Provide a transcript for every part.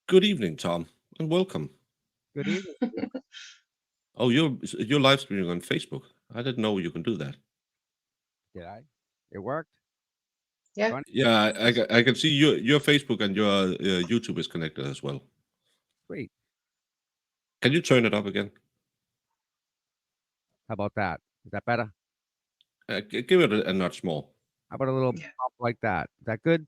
Good evening, Tom, and welcome. Good evening. Oh, you're live streaming on Facebook. I didn't know you can do that. Did I? It worked. Yeah. Funny. Yeah, I can see your Facebook and your YouTube is connected as well. Sweet. Can you turn it up again? How about that? Is that better? Give it a notch more. How about a little Yeah. pop like that? Is that good?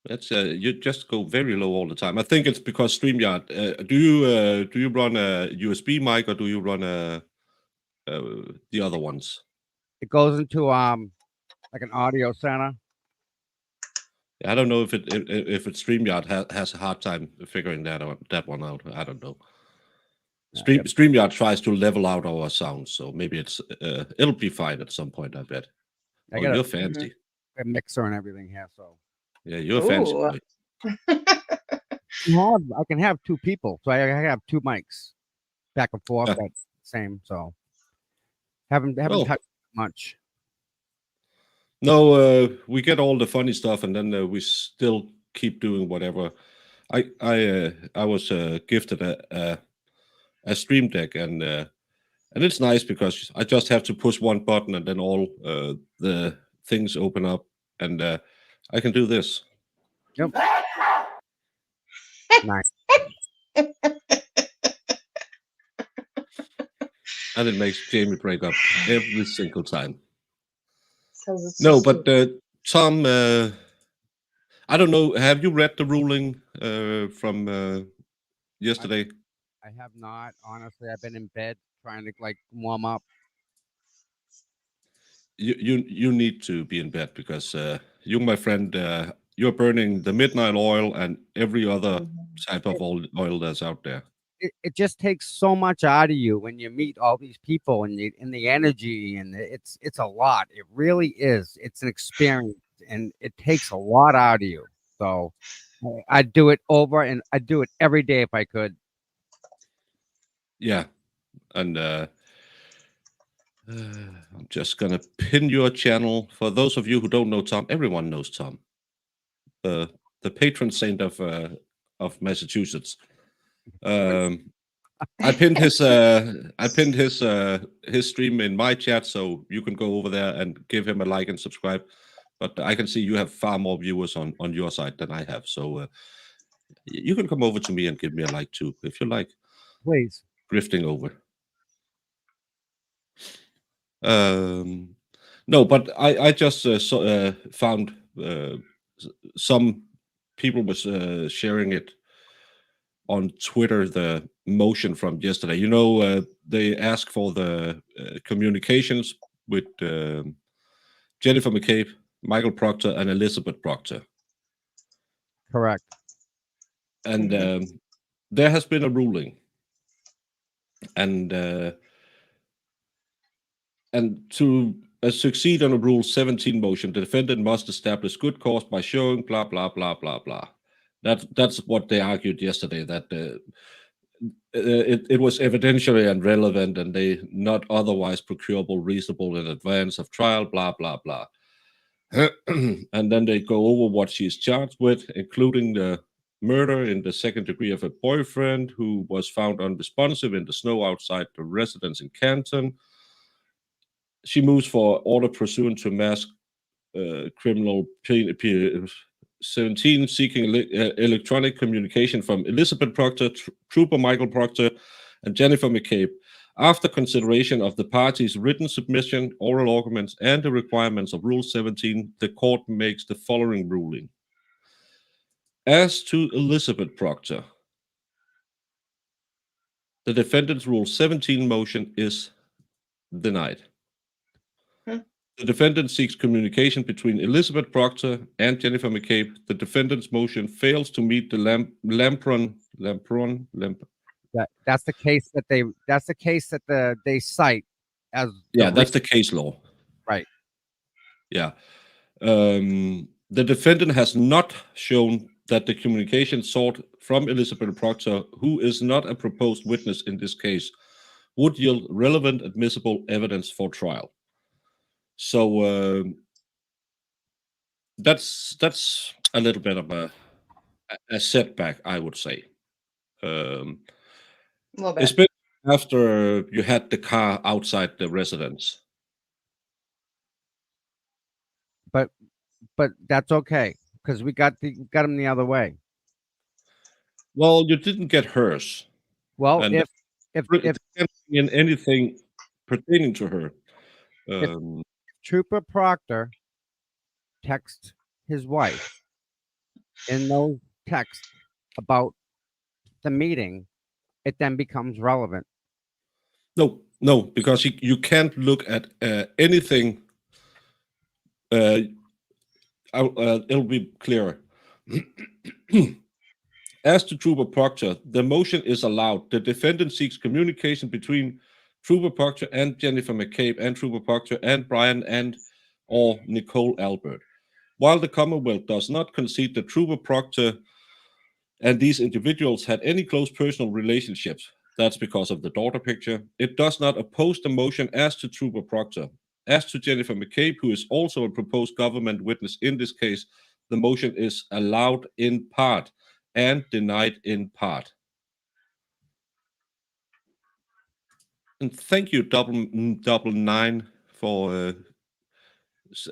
That's you just go very low all the time. I think it's because StreamYard. Do you run a USB mic or do you run uh, the other ones? It goes into like an audio center. I don't know if it's StreamYard has a hard time figuring that one out. I don't know. I got StreamYard tries to level out our sound, so maybe it'll be fine at some point. I bet. I Oh, got you're hmm fancy. a mixer and everything here, so Yeah, you're a fancy Ooh. boy. I can have two people, so I have two mics back and forth. Yeah. That same, so haven't Well, touched much. no, we get all the funny stuff, and then we still keep doing whatever. I was gifted a Stream Deck, and it's nice because I just have to push one button, and then all the things open up, and I can do this. Yep, nice. And it makes Jamie break up every single time. Sounds it's so No, but sweet. Tom, I don't know. Have you read the ruling from I yesterday? I have not honestly. I've been in bed trying to like warm up. You need to be in bed because you, my friend, you're burning the midnight oil and every other Mhm. type of oil that's out there. It just takes so much out of you when you meet all these people and the energy and it's a lot. It really is. It's an experience and it takes a lot out of you. So I'd do it over and I'd do it every day if I could. Yeah, and I'm just gonna pin your channel. For those of you who don't know Tom, everyone knows Tom, the the patron saint of Massachusetts. Um, I pinned his stream in my chat, so you can go over there and give him a like and subscribe. But I can see you have far more viewers on your side than I have, so you can come over to me and give me a like too if you like Please. drifting over. Um, no, but I just found some people was sharing it on Twitter, the motion from yesterday. They asked for the communications with Jennifer McCabe, Michael Proctor, and Elizabeth Proctor, Correct. and Mhm. there has been a ruling, and to succeed on a Rule 17 motion, the defendant must establish good cause by showing blah blah blah blah blah. That's what they argued yesterday. That it was evidentially irrelevant and they not otherwise procurable reasonable in advance of trial, blah, blah, blah. And then they go over what she's charged with, including the murder in the second degree of a boyfriend who was found unresponsive in the snow outside the residence in Canton. She moves for order pursuant to mass criminal 17 seeking electronic communication from Elizabeth Proctor, Trooper Michael Proctor, and Jennifer McCabe. After consideration of the parties' written submission, oral arguments, and the requirements of Rule 17, the court makes the following ruling. As to Elizabeth Proctor, the defendant's Rule 17 motion is denied. Hmm. The defendant seeks communication between Elizabeth Proctor and Jennifer McCabe. The defendant's motion fails to meet the That's the case that they cite as yeah, that's the case law. right. Yeah. The defendant has not shown that the communication sought from Elizabeth Proctor, who is not a proposed witness in this case, would yield relevant admissible evidence for trial. So that's a little bit of a a setback, I would say. Um, A little bit. especially after you had the car outside the residence. But that's okay because we got him the other way. Well, you didn't get hers, Well, and if it can't be in anything pertaining to her. if Trooper Proctor texts his wife in those texts about the meeting, it then becomes relevant. No, because you can't look at anything. It'll be clearer. As to Trooper Proctor, the motion is allowed. The defendant seeks communication between Trooper Proctor and Jennifer McCabe and Trooper Proctor and Brian and or Nicole Albert. While the Commonwealth does not concede that Trooper Proctor and these individuals had any close personal relationships, that's because of the daughter picture, it does not oppose the motion as to Trooper Proctor. As to Jennifer McCabe, who is also a proposed government witness in this case, the motion is allowed in part and denied in part. And thank you, double nine, for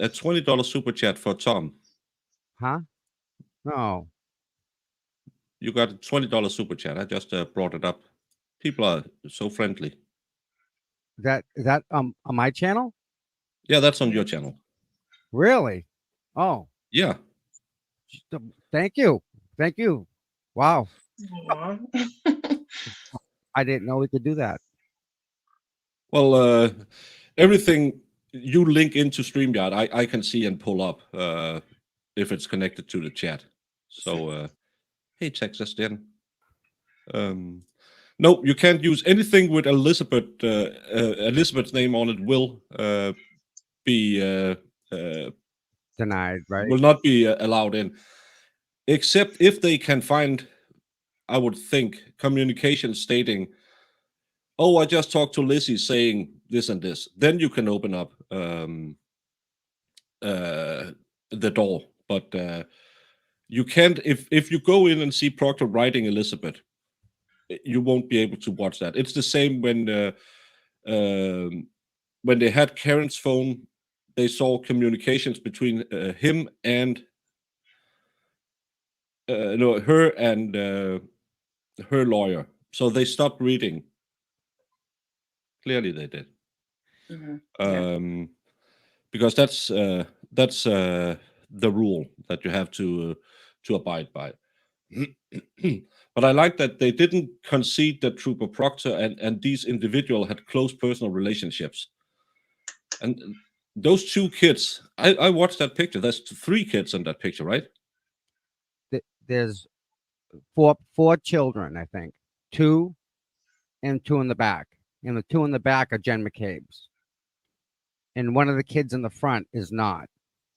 a $20 super chat for Tom. Huh? No. You got a $20 super chat. I just brought it up. People are so friendly. Is that on my channel? Yeah, that's on your channel. Really? Oh, Yeah. thank you. Thank you. Wow. Aw. I didn't know we could do that. Well, everything you link into StreamYard, I can see and pull up if it's connected to the chat. So, hey, Texas, then. No, you can't use anything with Elizabeth. Elizabeth's name on it will be Denied, right? will not be allowed in, except if they can find, I would think, communication stating, "Oh, I just talked to Lizzie saying this and this." Then you can open up the door, but you can't. If you go in and see Proctor writing Elizabeth, you won't be able to watch that. It's the same when they had Karen's phone. They saw communications between him and no, her and her lawyer. So they stopped reading. Clearly, they did. Mhm. Because that's the rule that you have to abide by. But I like that they didn't concede that Trooper Proctor and these individuals had close personal relationships. And those two kids, I watched that picture. There's 3 kids in that picture, right? There's four children, I think. 2 and 2 in the back. And the 2 in the back are Jen McCabe's. And one of the kids in the front is not.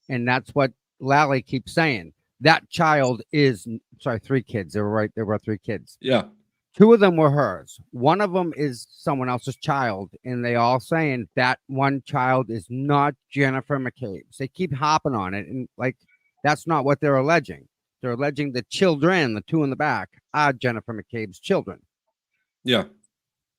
And that's what Lally keeps saying. That child is 3 kids. They were right. There were 3 kids. Yeah. 2 of them were hers. One of them is someone else's child. And they all saying that one child is not Jennifer McCabe's. They keep hopping on it. And like, that's not what they're alleging. They're alleging the children, the 2 in the back, are Jennifer McCabe's children. Yeah.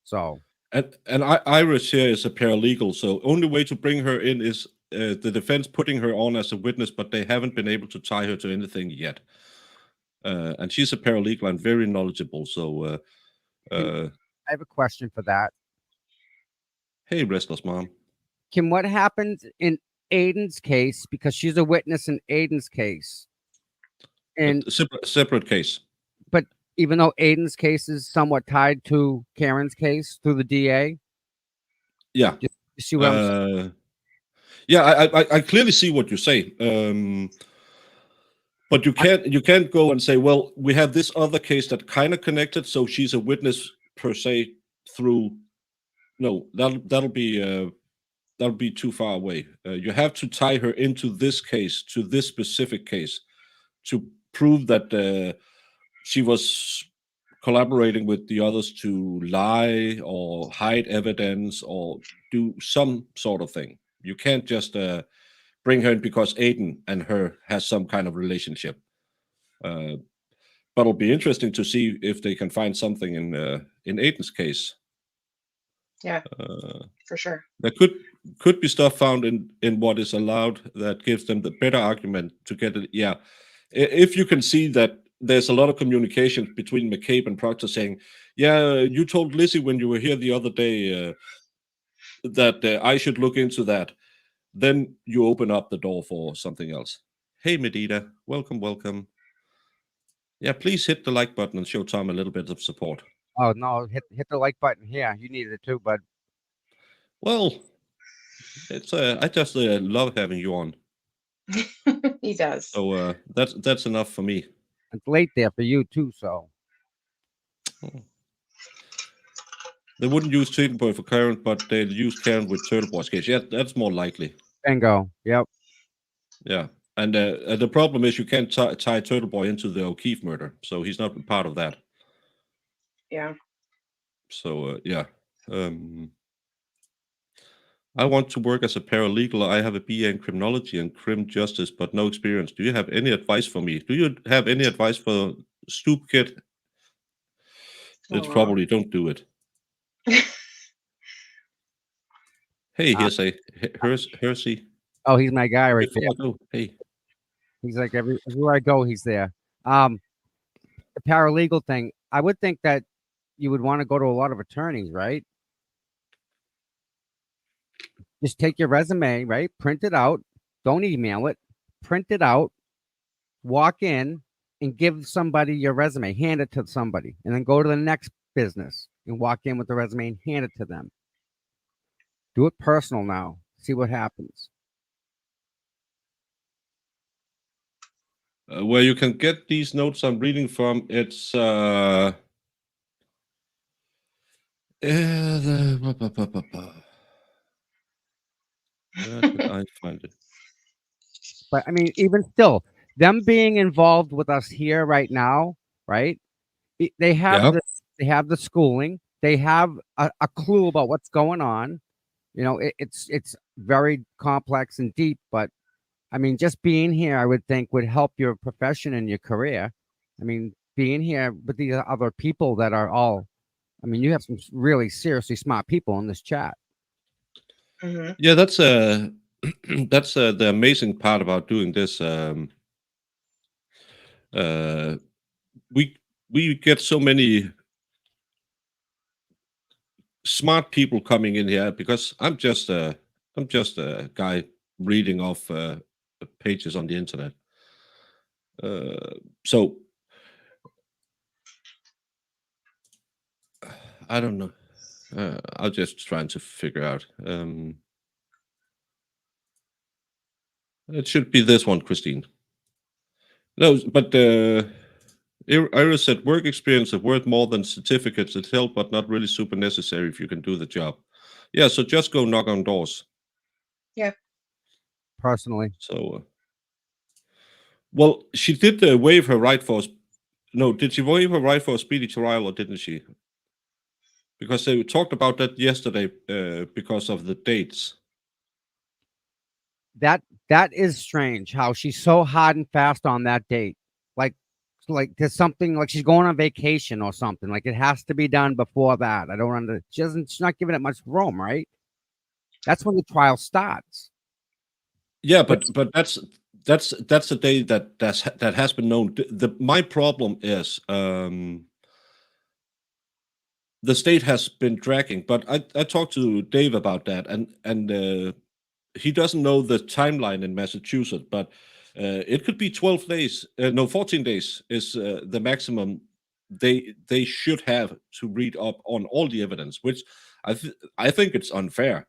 So. And Iris here is a paralegal. So only way to bring her in is the defense putting her on as a witness, but they haven't been able to tie her to anything yet. And she's a paralegal and very knowledgeable. So I have a question for that. Hey, Restless Mom. Kim, what happens in Aiden's case, because she's a witness in Aiden's case? And separate case. But even though Aiden's case is somewhat tied to Karen's case through the DA? Yeah. You see what I'm saying? Yeah, I clearly see what you say. But you can't go and say, well, we have this other case that kind of connected, so she's a witness per se through. No, that'll be too far away. You have to tie her into this case, to this specific case, to prove that she was collaborating with the others to lie or hide evidence or do some sort of thing. You can't just bring her in because Aiden and her has some kind of relationship. But it'll be interesting to see if they can find something in Aiden's case. Yeah, for sure. There could be stuff found in what is allowed that gives them the better argument to get it. Yeah, if you can see that there's a lot of communication between McCabe and Proctor saying, "Yeah, you told Lizzie when you were here the other day that I should look into that," then you open up the door for something else. Hey, Medita, welcome. Yeah, please hit the like button and show Tom a little bit of support. Oh no, hit the like button here. You needed it too, bud. Well, it's I just love having you on. He does. So that's enough for me. It's late there for you too, so. They wouldn't use Turtle Boy for current, but they'll use Karen with Turtle Boy's case. Yeah, that's more likely. Bingo. Yep. Yeah, and the problem is you can't tie Turtle Boy into the O'Keefe murder, so he's not part of that. Yeah. So yeah. I want to work as a paralegal. I have a BA in criminology and crim justice, but no experience. Do you have any advice for me? Do you have any advice for Stoop Kid? It's probably don't do it. Hey, here's a Hersey. Oh, he's my guy right there. Hey. He's like everywhere I go, he's there. The paralegal thing, I would think that you would want to go to a lot of attorneys, right? Just take your resume, right? Print it out. Don't email it. Print it out. Walk in and give somebody your resume. Hand it to somebody. And then go to the next business and walk in with the resume and hand it to them. Do it personal now. See what happens. Where you can get these notes I'm reading from, it's where did I find it? But I mean, even still, them being involved with us here right now, right? They have they have the schooling. They have a clue about what's going on. You know, it's very complex and deep, but I mean, just being here, I would think would help your profession and your career. I mean, being here with these other people that are all, I mean, you have some really seriously smart people in this chat. Mm-hmm. Yeah, that's that's the amazing part about doing this. We get so many smart people coming in here because I'm just a guy reading off pages on the internet. So I don't know. I'm just trying to figure out. It should be this one, Christine. No, but Iris said work experience is worth more than certificates. It help, but not really super necessary if you can do the job. Yeah, so just go knock on doors. Yeah. Personally. So, well, she did waive her right for. No, did she waive her right for a speedy trial or didn't she? Because they talked about that yesterday because of the dates. That is strange how she's so hard and fast on that date. Like there's something like she's going on vacation or something. Like it has to be done before that. I don't understand. She's not giving it much room, right? That's when the trial starts. Yeah, but that's the day that has been known. My problem is the state has been dragging. But I talked to Dave about that, and he doesn't know the timeline in Massachusetts, but it could be 12 days. No, 14 days is the maximum they should have to read up on all the evidence, which I think it's unfair.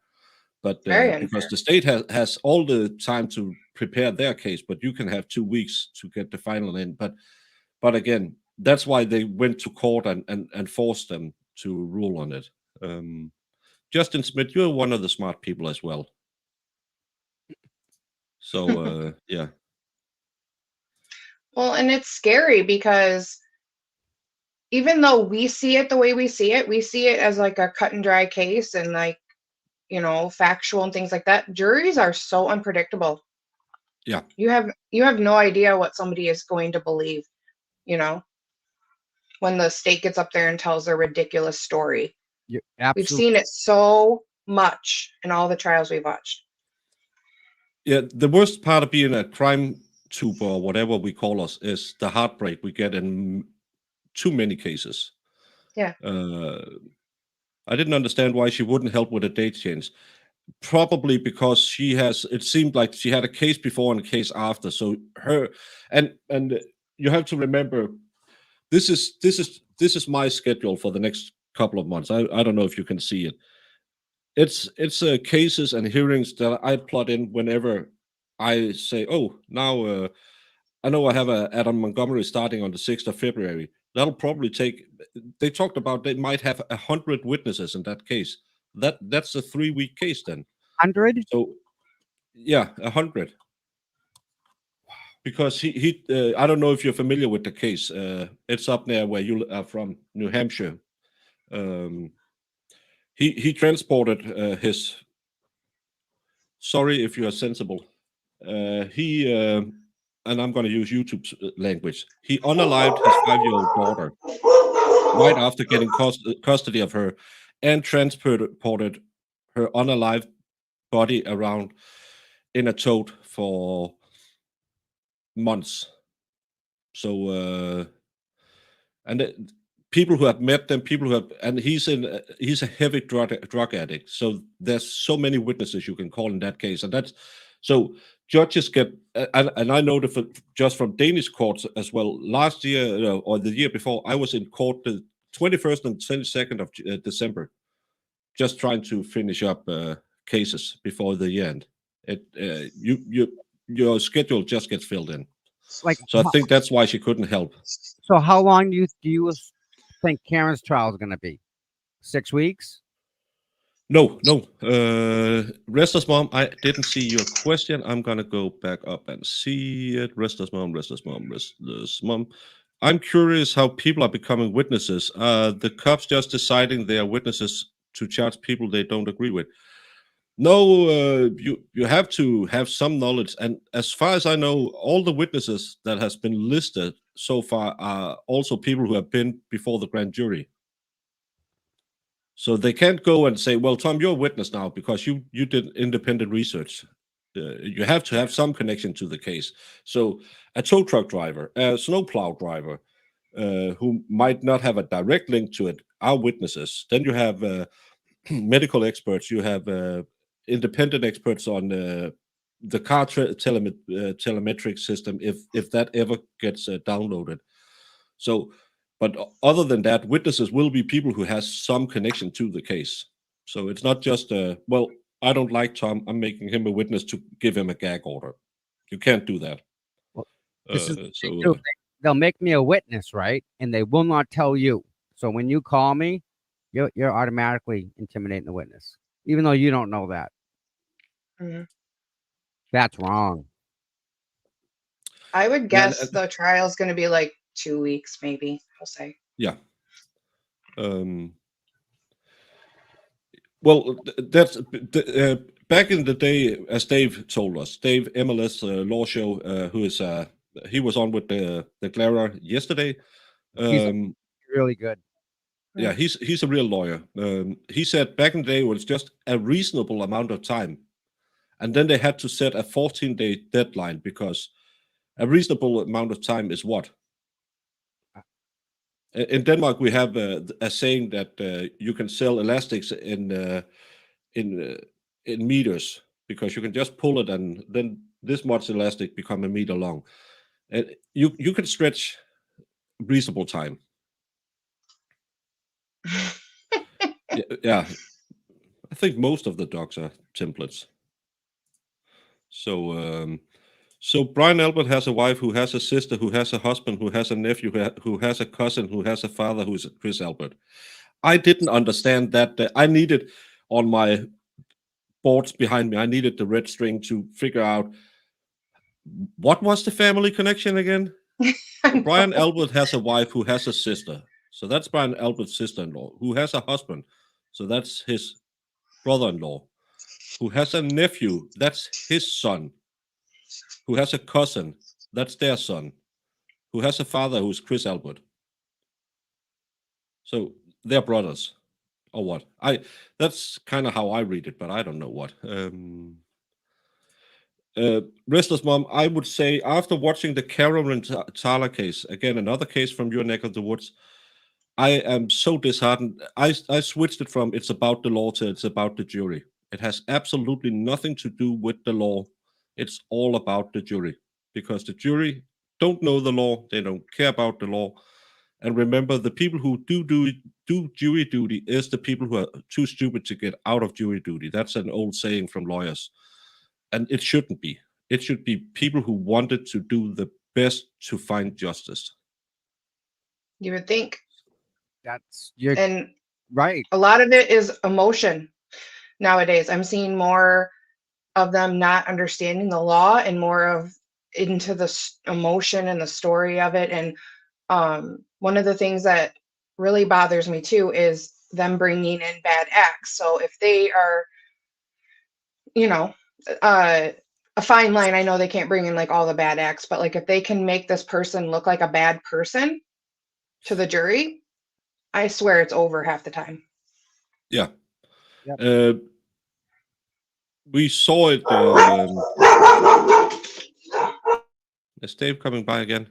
But because the state has all the time to prepare their case, but you can have 2 weeks to get the final in. But again, that's why they went to court and forced them to rule on it. Justin Smith, you're one of the smart people as well. So yeah. Well, and it's scary because even though we see it the way we see it as like a cut and dry case and like, you know, factual and things like that. Juries are so unpredictable. Yeah. You have no idea what somebody is going to believe, you know? when the state gets up there and tells their ridiculous story. You're We've absolutely seen it so much in all the trials we've watched. Yeah, the worst part of being a crime tuber or whatever we call us is the heartbreak we get in too many cases. Yeah. I didn't understand why she wouldn't help with a date change. Probably because it seemed like she had a case before and a case after. So and you have to remember, this is my schedule for the next couple of months. I don't know if you can see it. It's cases and hearings that I plot in whenever I say, oh, now I know I have a Adam Montgomery starting on the 6th of February. That'll probably take. They talked about they might have 100 witnesses in that case. That's a 3-week case then. 100. So yeah, 100. Because he I don't know if you're familiar with the case. It's up there where you are from, New Hampshire. He transported his. Sorry if you are sensible. He and I'm going to use YouTube's language. He unalived his 5-year-old daughter right after getting custody of her, and transported her unalived body around in a tote for months. So and people who have met them, people who have, and he's a heavy drug addict. So there's so many witnesses you can call in that case, and that's so judges get, and I know just from Danish courts as well. Last year or the year before, I was in court the 21st and 22nd of December, just trying to finish up cases before the end. Your schedule just gets filled in. Like, So I think that's why she couldn't help. so how long do you think Karen's trial is going to be? 6 weeks? No. Restless Mom, I didn't see your question. I'm going to go back up and see it. Restless Mom. I'm curious how people are becoming witnesses. The cops just deciding they are witnesses to charge people they don't agree with. No, you have to have some knowledge. And as far as I know, all the witnesses that has been listed so far are also people who have been before the grand jury. So they can't go and say, well, Tom, you're a witness now because you did independent research. You have to have some connection to the case. So a tow truck driver, a snowplow driver, who might not have a direct link to it, are witnesses. Then you have medical experts. You have independent experts on the car telemetric system, if that ever gets downloaded. So, but other than that, witnesses will be people who has some connection to the case. So it's not just well, I don't like Tom, I'm making him a witness to give him a gag order. You can't do that. Well, this is what So they do. They'll make me a witness, right? And they will not tell you. So when you call me, you're automatically intimidating the witness, even though you don't know that. Mhm. That's wrong. I would guess the trial's going to be like 2 weeks, maybe, I'll say. yeah. Well, that's back in the day, as Dave told us, Dave MLS Law Show, who is he was on with the Clara yesterday. He's really good. Yeah, he's a real lawyer. He said back in the day it was just a reasonable amount of time, and then they had to set a 14-day deadline because a reasonable amount of time is what? In Denmark, we have a saying that you can sell elastics in meters, because you can just pull it and then this much elastic become a meter long, and you can stretch reasonable time. Yeah, I think most of the dogs are templates. So Brian Albert has a wife who has a sister who has a husband who has a nephew who has a cousin who has a father who's Chris Albert. I didn't understand that. I needed on my boards behind me, I needed the red string to figure out what was the family connection again. Brian Albert has a wife who has a sister. So that's Brian Albert's sister-in-law, who has a husband. So that's his brother-in-law, who has a nephew. That's his son, who has a cousin. That's their son, who has a father who's Chris Albert. So they're brothers, or what? That's kind of how I read it, but I don't know what. Restless Mom, I would say after watching the Carolyn Thaler case, again another case from your neck of the woods, I am so disheartened. I switched it from it's about the law to it's about the jury. It has absolutely nothing to do with the law. It's all about the jury, because the jury don't know the law. They don't care about the law. And remember, the people who do jury duty is the people who are too stupid to get out of jury duty. That's an old saying from lawyers, and it shouldn't be. It should be people who wanted to do the best to find justice. You would think. You're And right. a lot of it is emotion nowadays. I'm seeing more of them not understanding the law and more of into the emotion and the story of it. And one of the things that really bothers me too is them bringing in bad acts. So if they are, you know, a fine line, I know they can't bring in like all the bad acts, but like if they can make this person look like a bad person to the jury, I swear it's over half the time. Yeah. Yep. We saw it. Is Dave coming by again?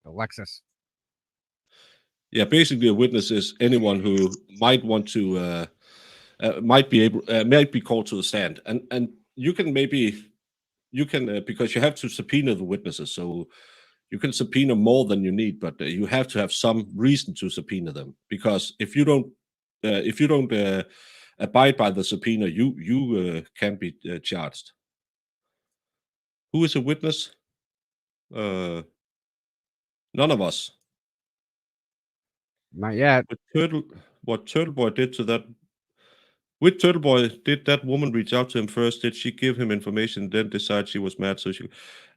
Alexis. Yeah, basically a witness is anyone who might want to might be called to the stand, and you can because you have to subpoena the witnesses, so you can subpoena more than you need, but you have to have some reason to subpoena them, because if you don't abide by the subpoena, you can be charged. Who is a witness? None of us. Not yet. What Turtle Boy did to that. With Turtle Boy, did that woman reach out to him first? Did she give him information, then decide she was mad?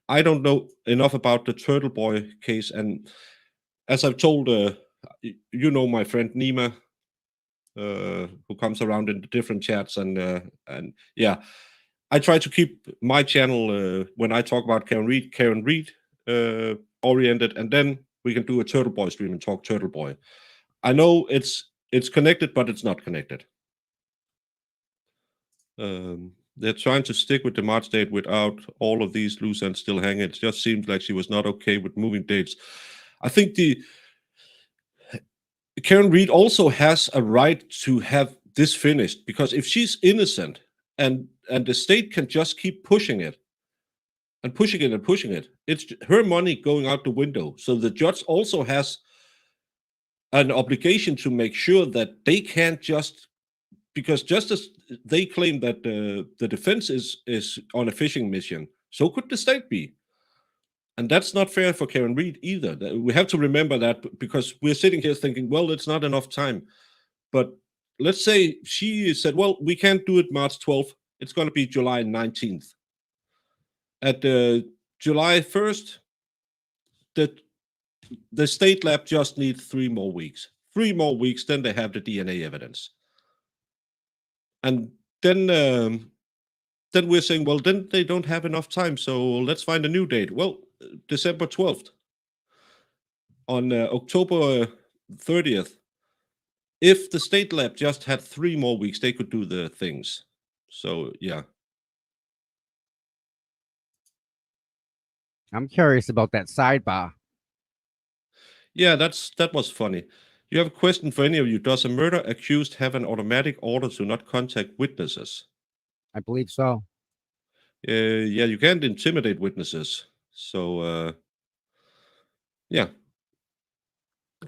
I don't know enough about the Turtle Boy case, and as I've told, my friend Nima, who comes around in the different chats, and yeah, I try to keep my channel when I talk about Karen Reed oriented, and then we can do a Turtle Boy stream and talk Turtle Boy. I know it's connected, but it's not connected. They're trying to stick with the March date without all of these loose ends still hanging. It just seems like she was not okay with moving dates. I think Karen Reed also has a right to have this finished, because if she's innocent and the state can just keep pushing it and pushing it and pushing it, it's her money going out the window. So the judge also has an obligation to make sure that they can't just, because just as they claim that the defense is on a fishing mission, so could the state be. And that's not fair for Karen Reed either. We have to remember that, because we're sitting here thinking, well, it's not enough time. But let's say she said, well, we can't do it March 12th. It's going to be July 19th. At July 1st, the state lab just needs 3 more weeks. 3 more weeks, then they have the DNA evidence. And then we're saying, well, then they don't have enough time, so let's find a new date. Well, December 12th. On October 30th, if the state lab just had 3 more weeks, they could do the things. So, yeah. I'm curious about that sidebar. Yeah, that was funny. You have a question for any of you. Does a murder accused have an automatic order to not contact witnesses? I believe so. Yeah, you can't intimidate witnesses. So, yeah.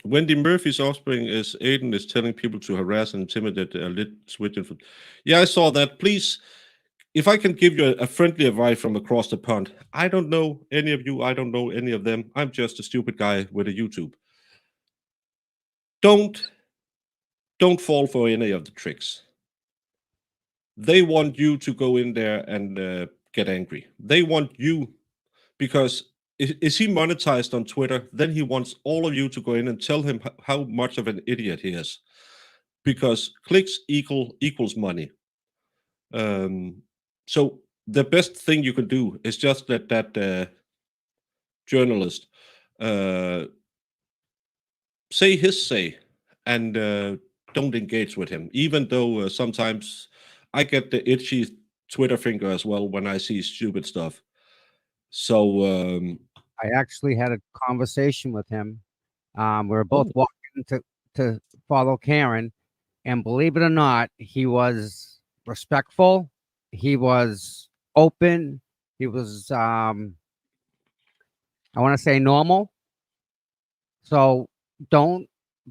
Wendy Murphy's offspring is Aiden is telling people to harass and intimidate a lit switching. Yeah, I saw that. Please, if I can give you a friendly advice from across the pond, I don't know any of you. I don't know any of them. I'm just a stupid guy with a YouTube. Don't fall for any of the tricks. They want you to go in there and get angry. They want you, because is he monetized on Twitter? Then he wants all of you to go in and tell him how much of an idiot he is, because clicks equals money. So the best thing you can do is just let that journalist say his say and don't engage with him, even though sometimes I get the itchy Twitter finger as well when I see stupid stuff. So I actually had a conversation with him. We were both oh, walking to follow Karen, and believe it or not, he was respectful. He was open. He was, I want to say, normal. So don't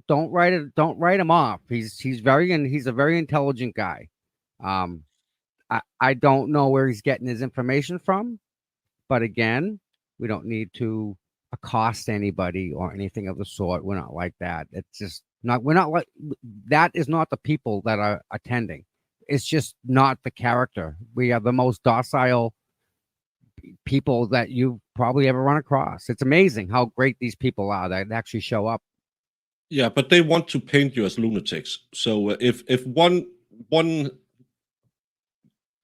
don't write it. Don't write him off. He's a very intelligent guy. Um, I don't know where he's getting his information from, but again, we don't need to accost anybody or anything of the sort. We're not like that. It's just not. We're not like that. Is not the people that are attending. It's just not the character. We are the most docile people that you've probably ever run across. It's amazing how great these people are that actually show up. yeah, but they want to paint you as lunatics. So if one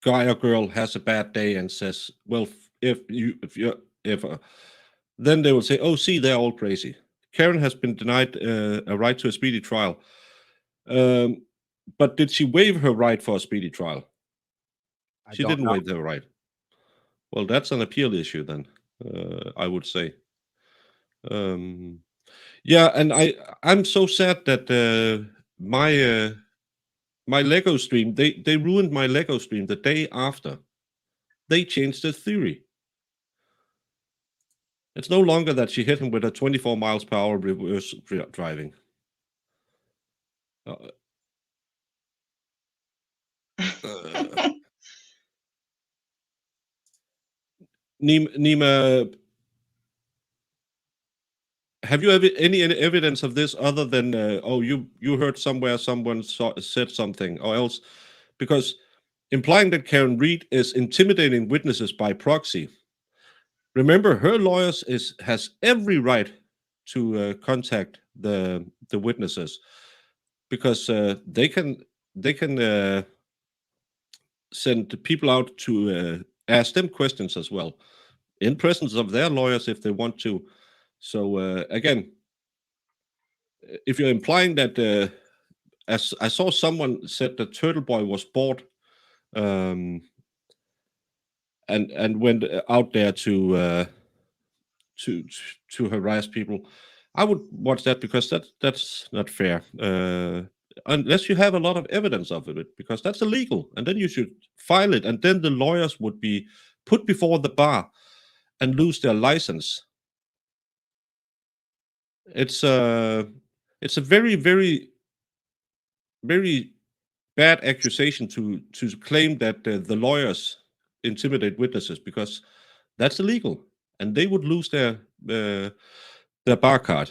guy or girl has a bad day and says, "Well, if then they will say, "Oh, see, they're all crazy." Karen has been denied a right to a speedy trial. Um, but did she waive her right for a speedy trial? I She don't didn't know. waive her right. Well, that's an appeal issue then. I would say. Um, yeah, and I'm so sad that my Lego stream they ruined my Lego stream the day after. They changed the theory. It's no longer that she hit him with a 24 miles per hour reverse driving. Uh, uh, Nima, have you any evidence of this other than oh you heard somewhere someone said something or else? Because implying that Karen Reed is intimidating witnesses by proxy. Remember, her lawyers has every right to contact the witnesses because they can send people out to ask them questions as well in presence of their lawyers if they want to. So again, if you're implying that, as I saw someone said that Turtle Boy was bored, um, and went out there to to harass people, I would watch that because that's not fair. Unless you have a lot of evidence of it, because that's illegal, and then you should file it, and then the lawyers would be put before the bar and lose their license. It's a it's a very bad accusation to claim that the lawyers intimidate witnesses because that's illegal, and they would lose uh, their bar card.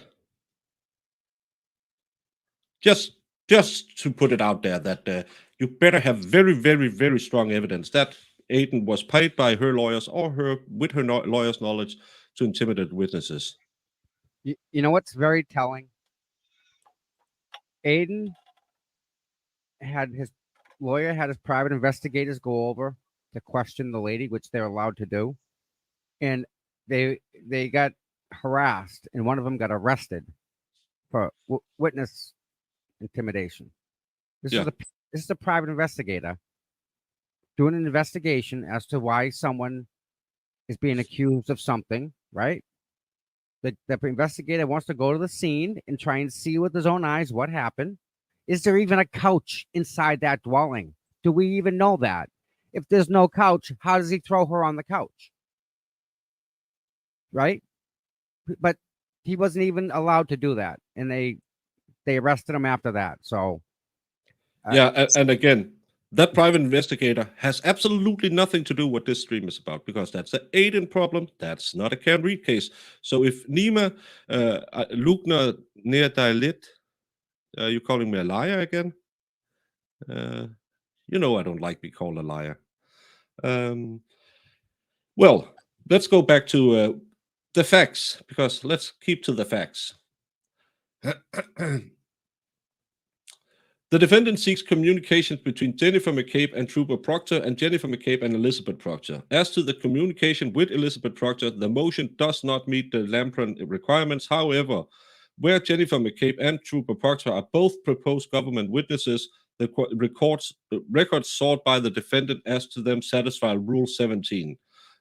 Just just to put it out there that you better have very strong evidence that Aiden was paid by her lawyers or her with her lawyers' knowledge to intimidate witnesses. You know what's very telling? Aiden had his lawyer had his private investigators go over to question the lady, which they're allowed to do, and they got harassed, and one of them got arrested for witness intimidation. This Yeah. is a this is a private investigator doing an investigation as to why someone is being accused of something, right? The investigator wants to go to the scene and try and see with his own eyes what happened. Is there even a couch inside that dwelling? Do we even know that? If there's no couch, how does he throw her on the couch? Right? But he wasn't even allowed to do that, and they arrested him after that. So Yeah, and again, that private investigator has absolutely nothing to do what this stream is about because that's an Aiden problem. That's not a Karen Reed case. So if Nima Lugner near Dalit, you calling me a liar again? You know I don't like being called a liar. Well, let's go back to the facts because let's keep to the facts. The defendant seeks communications between Jennifer McCabe and Trooper Proctor and Jennifer McCabe and Elizabeth Proctor. As to the communication with Elizabeth Proctor, the motion does not meet the Lampron requirements. However, where Jennifer McCabe and Trooper Proctor are both proposed government witnesses. The records sought by the defendant as to them satisfy Rule 17.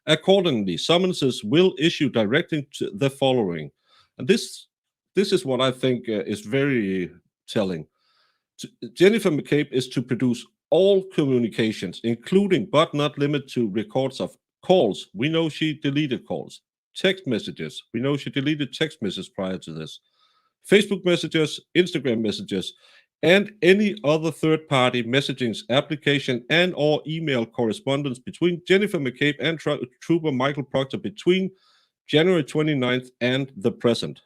Accordingly, summonses will issue directing to the following. And this is what I think is very telling. Jennifer McCabe is to produce all communications, including but not limited to records of calls. We know she deleted calls. Text messages. We know she deleted text messages prior to this. Facebook messages, Instagram messages, and any other third-party messaging application and or email correspondence between Jennifer McCabe and Trooper Michael Proctor between January 29th and the present.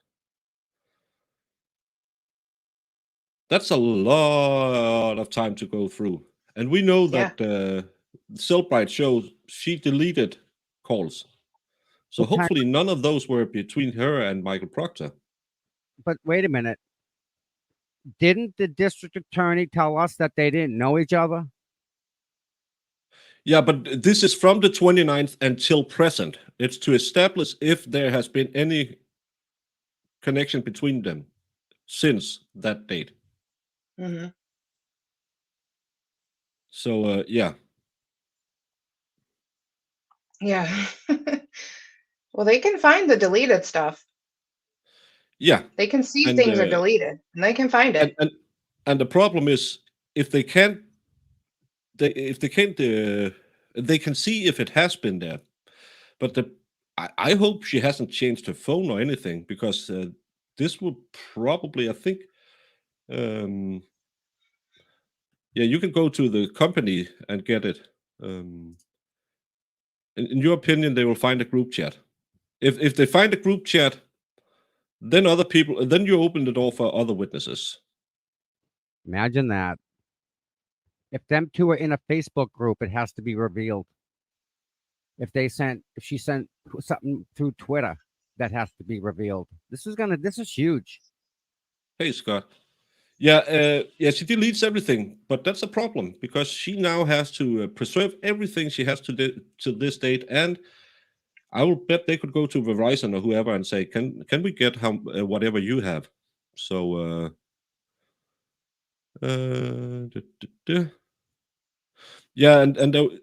That's a lot of time to go through. And we know that Cellbrite shows she deleted calls. So hopefully none of those were between her and Michael Proctor. But wait a minute. Didn't the district attorney tell us that they didn't know each other? Yeah, but this is from the 29th until present. It's to establish if there has been any connection between them since that date. Mm-hmm. So, yeah. Yeah. Well, they can find the deleted stuff. Yeah. They can see things are deleted, and they can find it. And the problem is, if they can't, they can see if it has been there. But I hope she hasn't changed her phone or anything, because this would probably, I think, yeah, you can go to the company and get it. In your opinion, they will find a group chat. If they find a group chat, then other people, then you open the door for other witnesses. Imagine that. If them two are in a Facebook group, it has to be revealed. If she sent something through Twitter, that has to be revealed. This is huge. Hey, Scott. Yeah, she deletes everything, but that's a problem, because she now has to preserve everything she has to this date, and I will bet they could go to Verizon or whoever and say, "Can we get whatever you have?" So, yeah, and